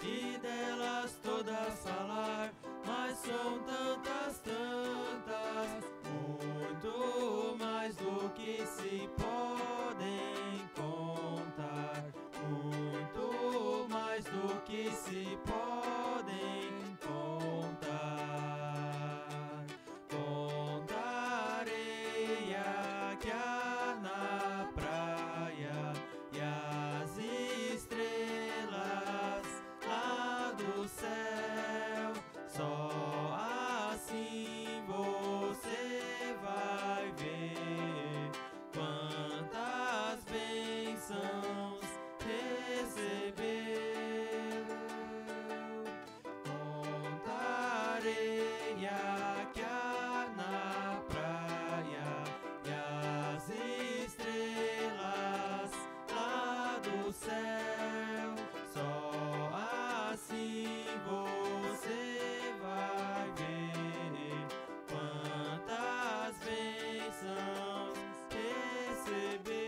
e delas todas falar, mas são tantas, tantas, muito mais do que se podem contar, muito mais do que se podem contar. Contarei aqui na praia e as estrelas lá do céu. Só assim você vai ver quantas bênçãos recebeu. Contarei aqui na praia e as estrelas lá do céu. Só assim você vai ver quantas bênçãos recebeu.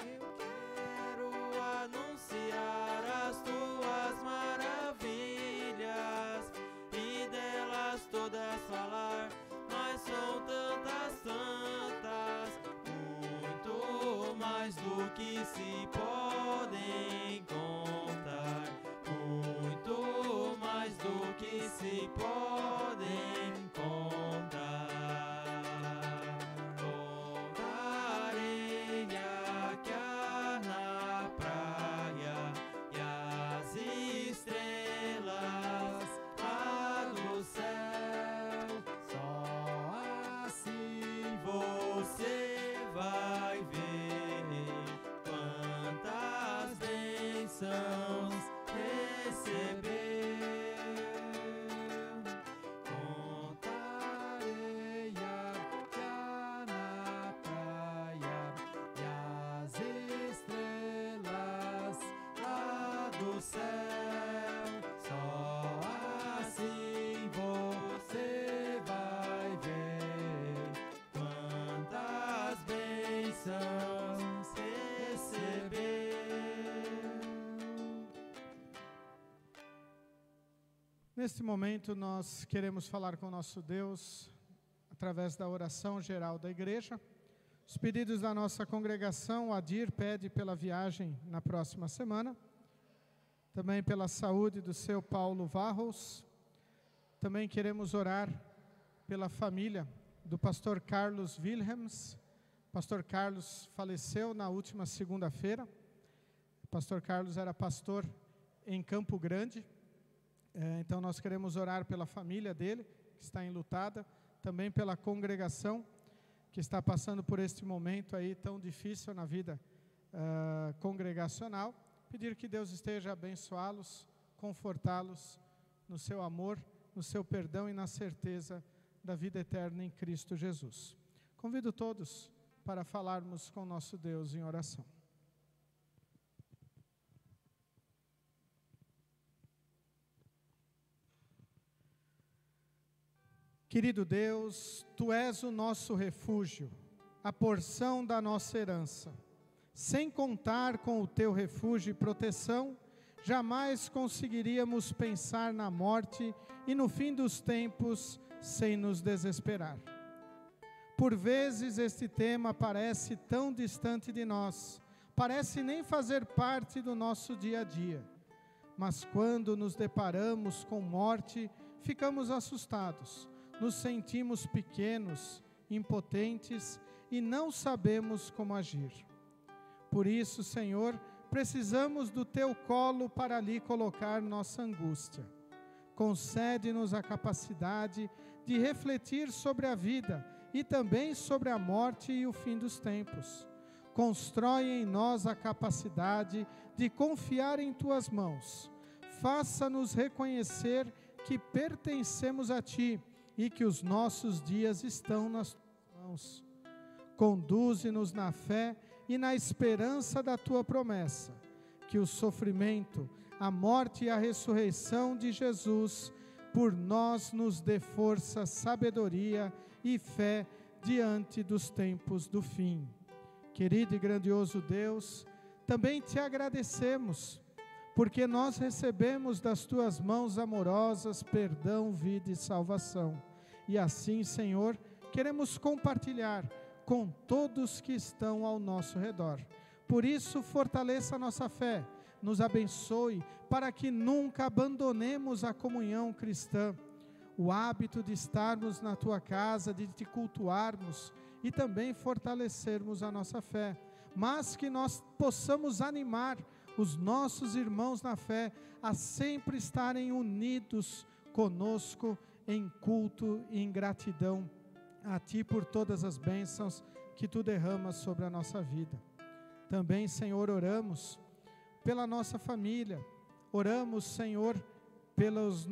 Eu quero anunciar as tuas maravilhas e delas todas falar, mas são tantas, tantas, muito mais do que se podem contar, muito mais do que se podem contar. Contarei aqui na praia e as estrelas lá do céu. Só assim você vai ver quantas bênçãos recebeu. Contarei aqui na praia e as estrelas lá do céu. Só assim você vai ver quantas bênçãos recebeu. Neste momento, nós queremos falar com o nosso Deus através da oração geral da igreja. Os pedidos da nossa congregação: o Adir pede pela viagem na próxima semana, também pela saúde do seu Paulo Varros. Também queremos orar pela família do pastor Carlos Wilhelms. Pastor Carlos faleceu na última segunda-feira. O pastor Carlos era pastor em Campo Grande. Então nós queremos orar pela família dele, que está enlutada, também pela congregação, que está passando por este momento aí tão difícil na vida congregacional. Pedir que Deus esteja a abençoá-los, confortá-los no seu amor, no seu perdão e na certeza da vida eterna em Cristo Jesus. Convido todos para falarmos com nosso Deus em oração. Querido Deus, Tu és o nosso refúgio, a porção da nossa herança. Sem contar com o teu refúgio e proteção, jamais conseguiríamos pensar na morte e no fim dos tempos sem nos desesperar. Por vezes este tema parece tão distante de nós, parece nem fazer parte do nosso dia a dia. Mas quando nos deparamos com morte, ficamos assustados, nos sentimos pequenos, impotentes e não sabemos como agir. Por isso, Senhor, precisamos do teu colo para ali colocar nossa angústia. Concede-nos a capacidade de refletir sobre a vida e também sobre a morte e o fim dos tempos. Constrói em nós a capacidade de confiar em tuas mãos. Faça-nos reconhecer que pertencemos a ti e que os nossos dias estão nas tuas mãos. Conduze-nos na fé e na esperança da tua promessa, que o sofrimento, a morte e a ressurreição de Jesus por nós nos dê força, sabedoria e fé diante dos tempos do fim. Querido e grandioso Deus, também te agradecemos, porque nós recebemos das tuas mãos amorosas perdão, vida e salvação. E assim, Senhor, queremos compartilhar com todos que estão ao nosso redor. Por isso, fortaleça a nossa fé, nos abençoe, para que nunca abandonemos a comunhão cristã, o hábito de estarmos na tua casa, de te cultuarmos e também fortalecermos a nossa fé, mas que nós possamos animar os nossos irmãos na fé a sempre estarem unidos conosco em culto e em gratidão a Ti por todas as bênçãos que Tu derramas sobre a nossa vida. Também, Senhor, oramos pela nossa família, oramos, Senhor, pelas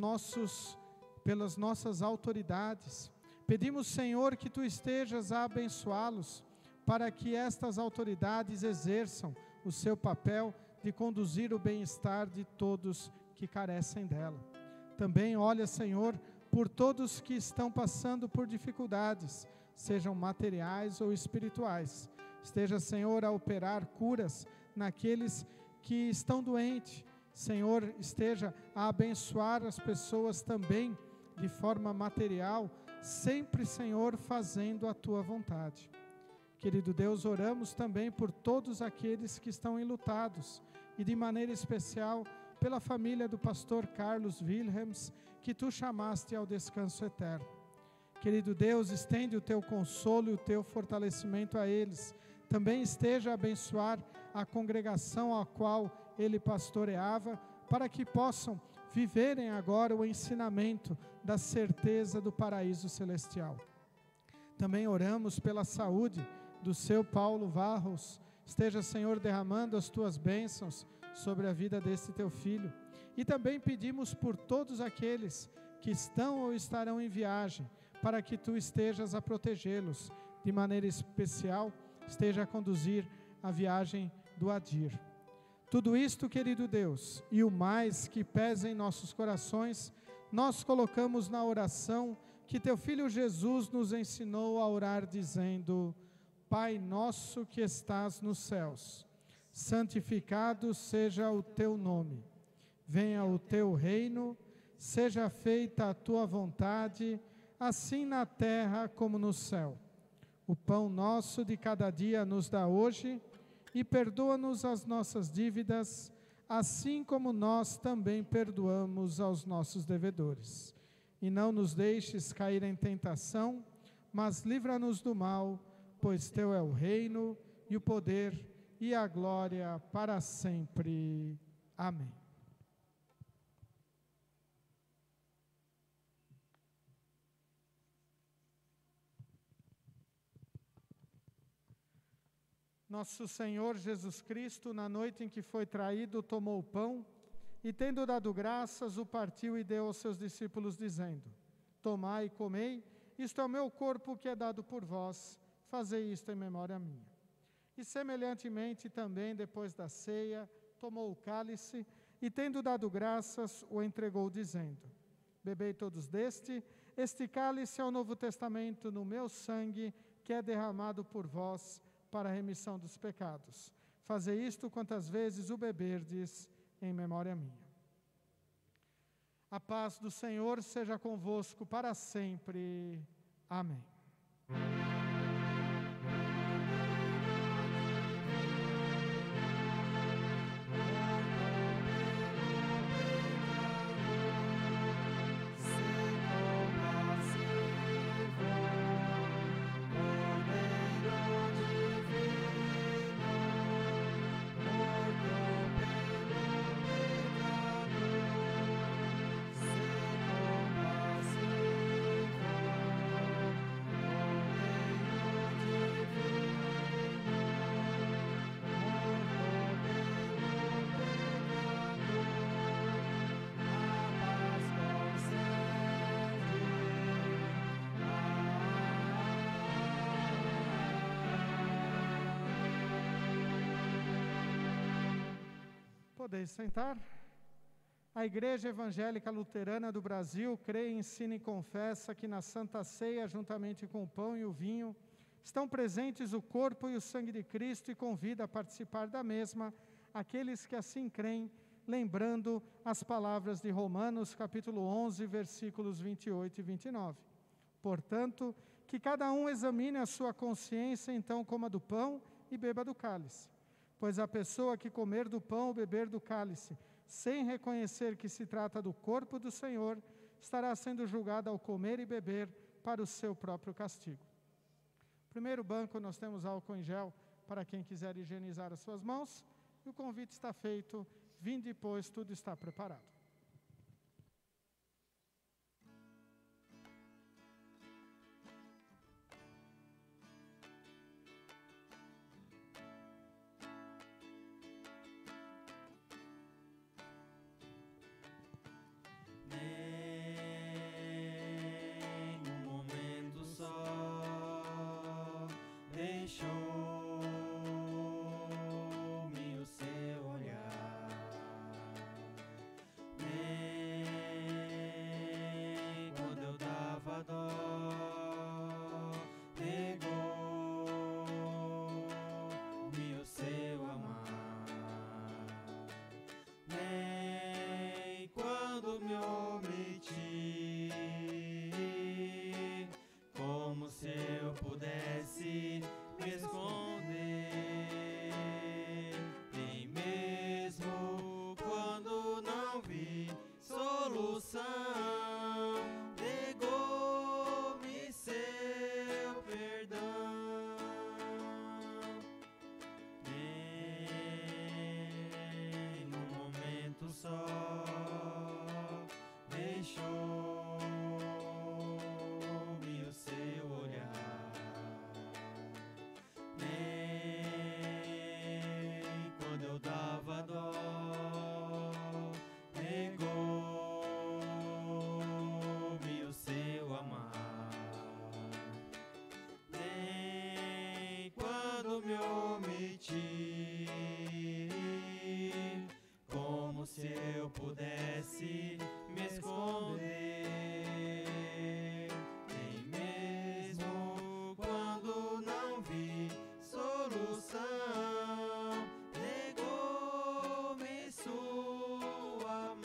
nossas autoridades. Pedimos, Senhor, que Tu estejas a abençoá-los, para que estas autoridades exerçam o seu papel de conduzir o bem-estar de todos que carecem dela. Também olha, Senhor, por todos que estão passando por dificuldades, sejam materiais ou espirituais. Esteja, Senhor, a operar curas naqueles que estão doentes. Senhor, esteja a abençoar as pessoas também de forma material, sempre, Senhor, fazendo a Tua vontade. Querido Deus, oramos também por todos aqueles que estão enlutados, e de maneira especial pela família do pastor Carlos Wilhelms, que Tu chamaste ao descanso eterno. Querido Deus, estende o Teu consolo e o Teu fortalecimento a eles. Também esteja a abençoar a congregação a qual ele pastoreava, para que possam viverem agora o ensinamento da certeza do paraíso celestial. Também oramos pela saúde do seu Paulo Varros. Esteja, Senhor, derramando as Tuas bênçãos sobre a vida deste Teu filho. E também pedimos por todos aqueles que estão ou estarão em viagem, para que Tu estejas a protegê-los. De maneira especial, esteja a conduzir a viagem do Adir. Tudo isto, querido Deus, e o mais que pesa em nossos corações, nós colocamos na oração que Teu Filho Jesus nos ensinou a orar, dizendo: Pai nosso que estás nos céus, santificado seja o Teu nome. Venha o Teu reino, seja feita a Tua vontade, assim na terra como no céu. O pão nosso de cada dia nos dá hoje, e perdoa-nos as nossas dívidas, assim como nós também perdoamos aos nossos devedores. E não nos deixes cair em tentação, mas livra-nos do mal, pois Teu é o reino, e o poder, e a glória para sempre. Amém. Nosso Senhor Jesus Cristo, na noite em que foi traído, tomou o pão e, tendo dado graças, o partiu e deu aos seus discípulos, dizendo: Tomai e comei, isto é o meu corpo que é dado por vós, fazei isto em memória minha. E semelhantemente também, depois da ceia, tomou o cálice e, tendo dado graças, o entregou, dizendo: Bebei todos deste, este cálice é o Novo Testamento no meu sangue, que é derramado por vós para a remissão dos pecados. Fazei isto quantas vezes o beberdes em memória minha. A paz do Senhor seja convosco para sempre. Amém. Podeis sentar. A Igreja Evangélica Luterana do Brasil crê, ensina e confessa que na Santa Ceia, juntamente com o pão e o vinho, estão presentes o corpo e o sangue de Cristo e convida a participar da mesma aqueles que assim creem, lembrando as palavras de Romanos, capítulo 11, versículos 28 e 29. Portanto, que cada um examine a sua consciência, então coma do pão e beba do cálice. Pois a pessoa que comer do pão ou beber do cálice, sem reconhecer que se trata do corpo do Senhor, estará sendo julgada ao comer e beber para o seu próprio castigo. Primeiro banco, nós temos álcool em gel para quem quiser higienizar as suas mãos. E o convite está feito. Vinde, pois, tudo está preparado. Deixou-me o seu olhar, nem quando eu dava dó, pegou-me o seu amar, nem quando me omiti, como se eu pudesse me esconder, nem mesmo quando não vi solução, negou-me seu perdão, nem num momento só deixou-me o seu olhar, quando eu dava dó, negou-me o seu amar, nem quando me omiti, como se eu pudesse me esconder, nem mesmo quando não vi solução, negou-me sua mão.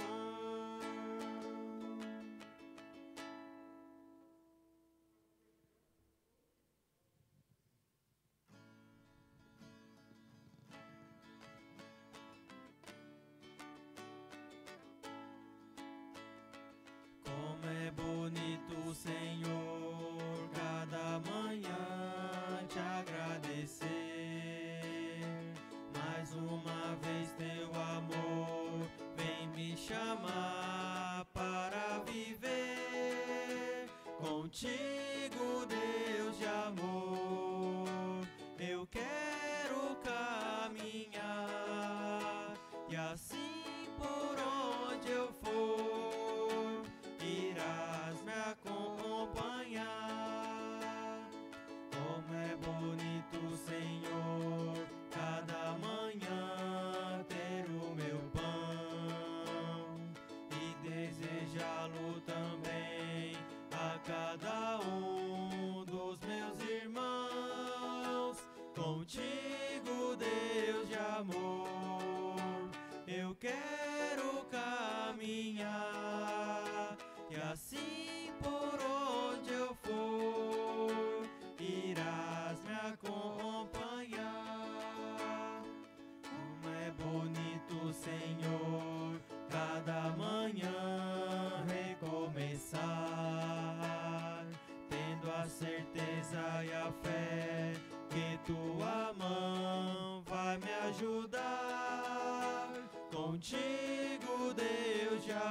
Como é bonito, Senhor, cada manhã te agradecer. Mais uma vez teu amor vem me chamar para viver contigo, Deus de amor. Eu quero caminhar e assim por onde eu for, irás me acompanhar. Como é bonito, Senhor, cada manhã ter o meu pão e desejá-lo também a cada um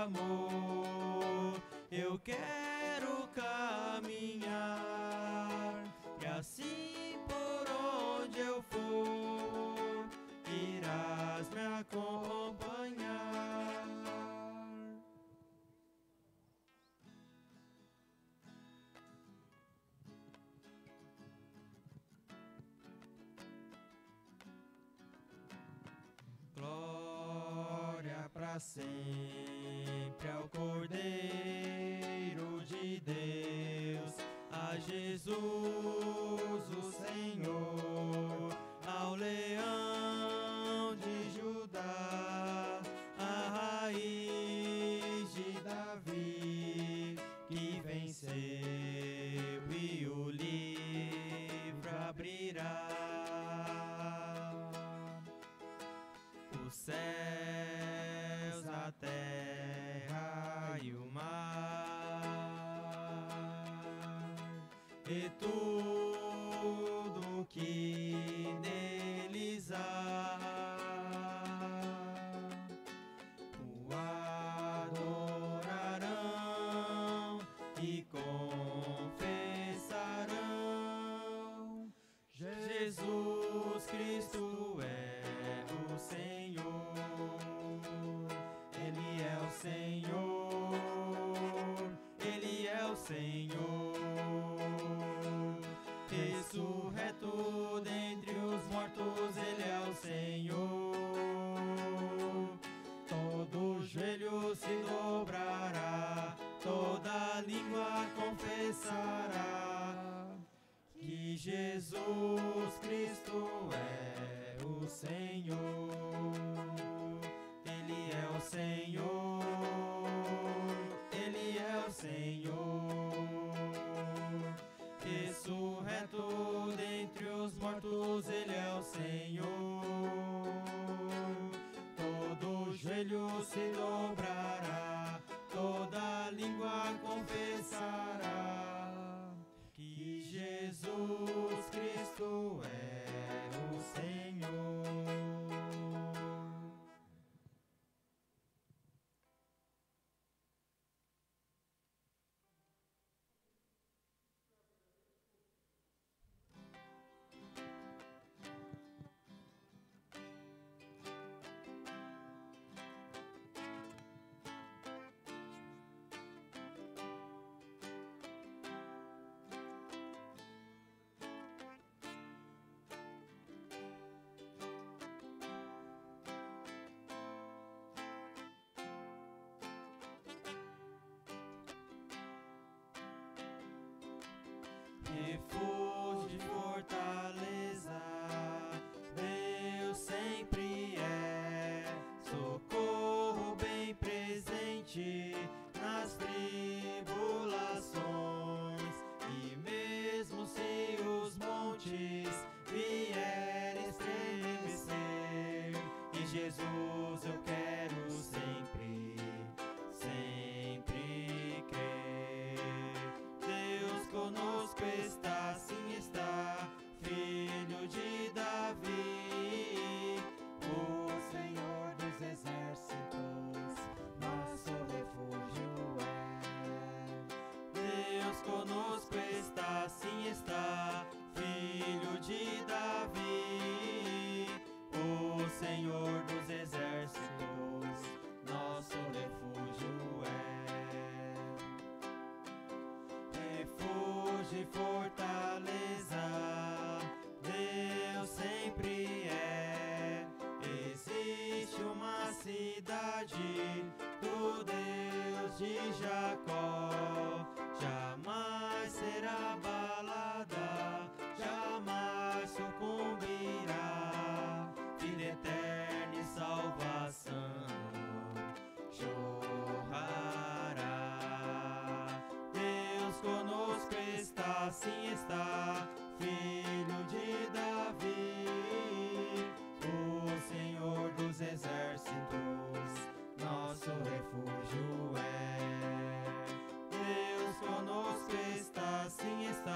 amor. Eu quero caminhar, e assim por onde eu for, irás me acompanhar. Glória pra sempre ao Cordeiro de Deus, a Jesus o Senhor, ao Leão de Judá, a raiz de Davi, que venceu e o livro abrirá. Os céus, a terra e o mar, e tudo que neles há, o adorarão e confessarão: Jesus Cristo é o Senhor, Ele é o Senhor, Ele é o Senhor. Ressurreto dentre os mortos, Ele é o Senhor. Todo joelho se dobrará, toda língua confessará que Jesus Cristo é o Senhor. Ele é o Senhor, Ele é o Senhor. Ressurreto dentre os mortos, Ele é o Senhor. Todo joelho se dobrará, toda língua confessará que Jesus Cristo é o Senhor. Refúgio e fortaleza, Deus sempre é socorro bem presente nas tribulações. E mesmo se os montes vierem estremecer, em Jesus eu quero sempre, sempre crer. Deus conosco está, sim está, Filho de Davi, o Senhor dos exércitos, nosso refúgio é. Deus conosco está, sim está, Filho de Davi, o Senhor dos exércitos, nosso refúgio é. Refúgio e fortaleza, Deus sempre é. Existe uma cidade do Deus de Jacó, jamais será abalada, jamais sucumbirá. Vida eterna e salvação jorrará. Deus conosco está, sim está, Filho de Davi, o Senhor dos exércitos, nosso refúgio é. Deus conosco está, sim está,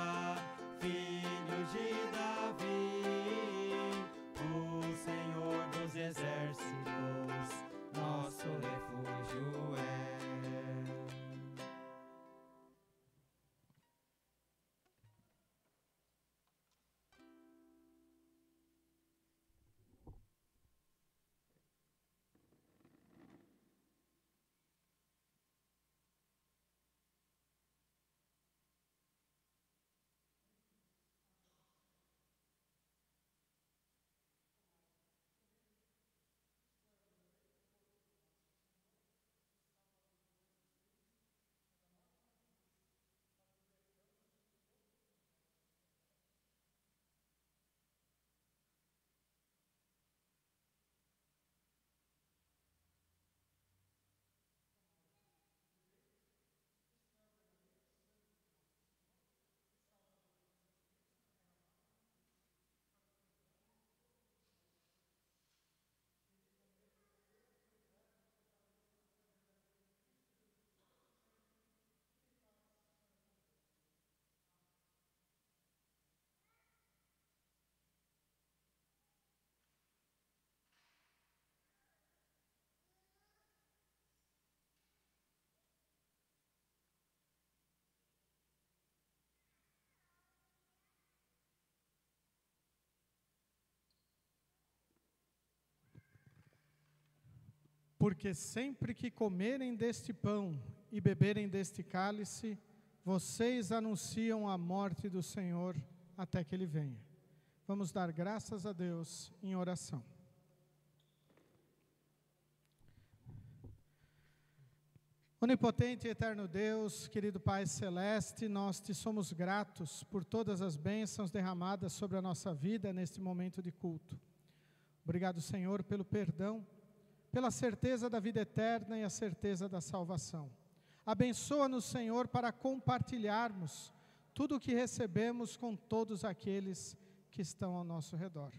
Porque sempre que comerem deste pão e beberem deste cálice, vocês anunciam a morte do Senhor até que Ele venha. Vamos dar graças a Deus em oração. Onipotente e eterno Deus, querido Pai Celeste, nós te somos gratos por todas as bênçãos derramadas sobre a nossa vida neste momento de culto. Obrigado, Senhor, pelo perdão, pela certeza da vida eterna e a certeza da salvação. Abençoa-nos, Senhor, para compartilharmos tudo o que recebemos com todos aqueles que estão ao nosso redor.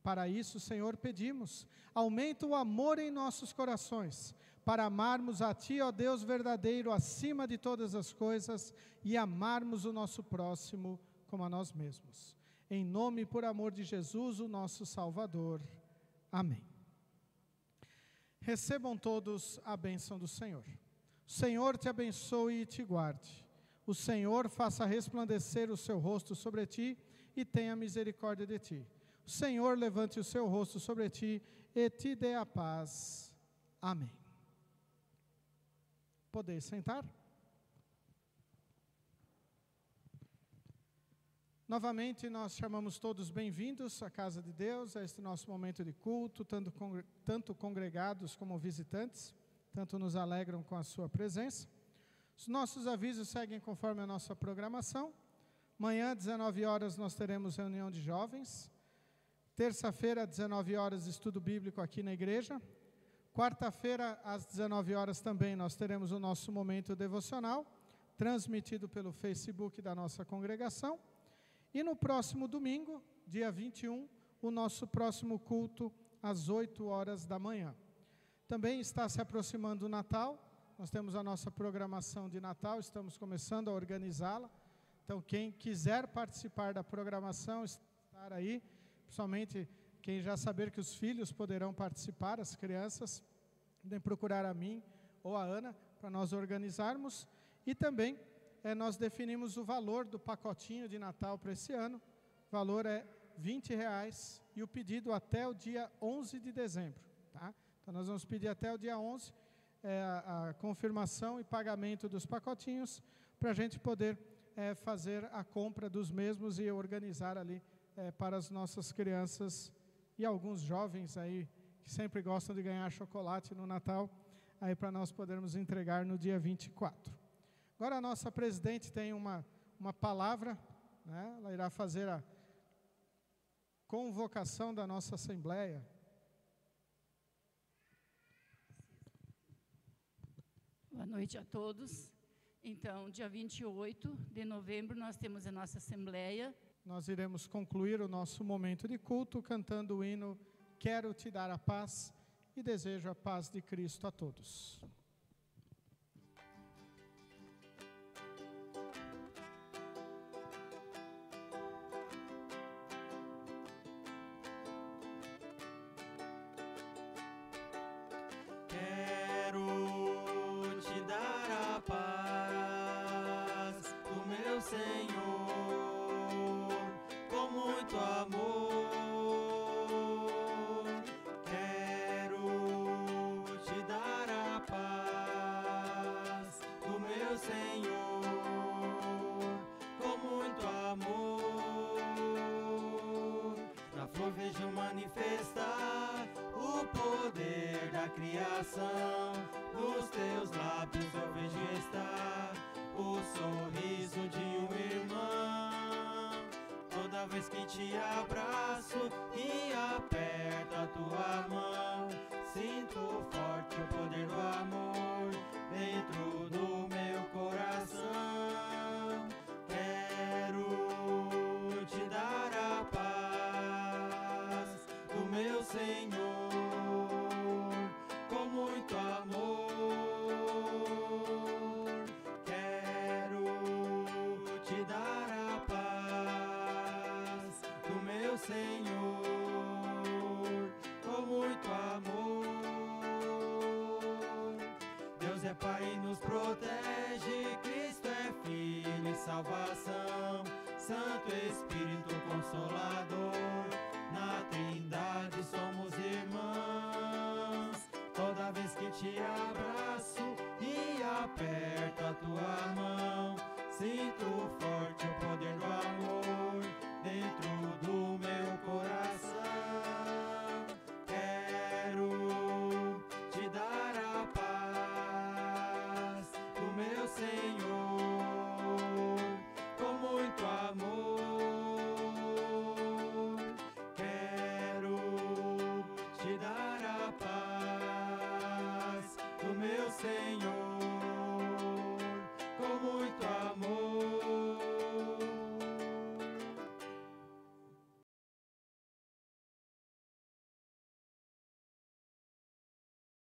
Para isso, Senhor, pedimos, aumenta o amor em nossos corações, para amarmos a Ti, ó Deus verdadeiro, acima de todas as coisas, e amarmos o nosso próximo como a nós mesmos. Em nome e por amor de Jesus, o nosso Salvador. Amém. Recebam todos a bênção do Senhor. O Senhor te abençoe e te guarde. O Senhor faça resplandecer o seu rosto sobre ti e tenha misericórdia de ti. O Senhor levante o seu rosto sobre ti e te dê a paz. Amém. Podeis sentar? Novamente, nós chamamos todos bem-vindos à casa de Deus, a este nosso momento de culto, tanto congregados como visitantes, tanto nos alegram com a sua presença. Os nossos avisos seguem conforme a nossa programação. Amanhã, às 19 horas, nós teremos reunião de jovens. Terça-feira, às 19 horas, estudo bíblico aqui na igreja. Quarta-feira, às 19 horas também, nós teremos o nosso momento devocional, transmitido pelo Facebook da nossa congregação. E no próximo domingo, dia 21, o nosso próximo culto, às 8 horas da manhã. Também está se aproximando o Natal, nós temos a nossa programação de Natal, estamos começando a organizá-la. Então, quem quiser participar da programação, estar aí, principalmente quem já saber que os filhos poderão participar, as crianças, podem procurar a mim ou a Ana, para nós organizarmos. E também nós definimos o valor do pacotinho de Natal para esse ano. O valor é R$20 e o pedido até o dia 11 de dezembro. Tá? Então, nós vamos pedir até o dia 11 a confirmação e pagamento dos pacotinhos, para a gente poder fazer a compra dos mesmos e organizar ali para as nossas crianças e alguns jovens aí que sempre gostam de ganhar chocolate no Natal, aí para nós podermos entregar no dia 24. Agora a nossa presidente tem uma palavra, né? Ela irá fazer a convocação da nossa Assembleia. Boa noite a todos. Então, dia 28 de novembro, nós temos a nossa Assembleia. Nós iremos concluir o nosso momento de culto cantando o hino Quero Te Dar a Paz e desejo a paz de Cristo a todos. Nos teus lábios eu vejo estar o sorriso de um irmão. Toda vez que te abraço e aperto a tua mão, sinto forte o poder do amor dentro do meu coração. Quero te dar a paz do meu Senhor. Pai nos protege, Cristo é Filho e salvação, Santo Espírito Consolador, na Trindade somos irmãos. Toda vez que te abraçar.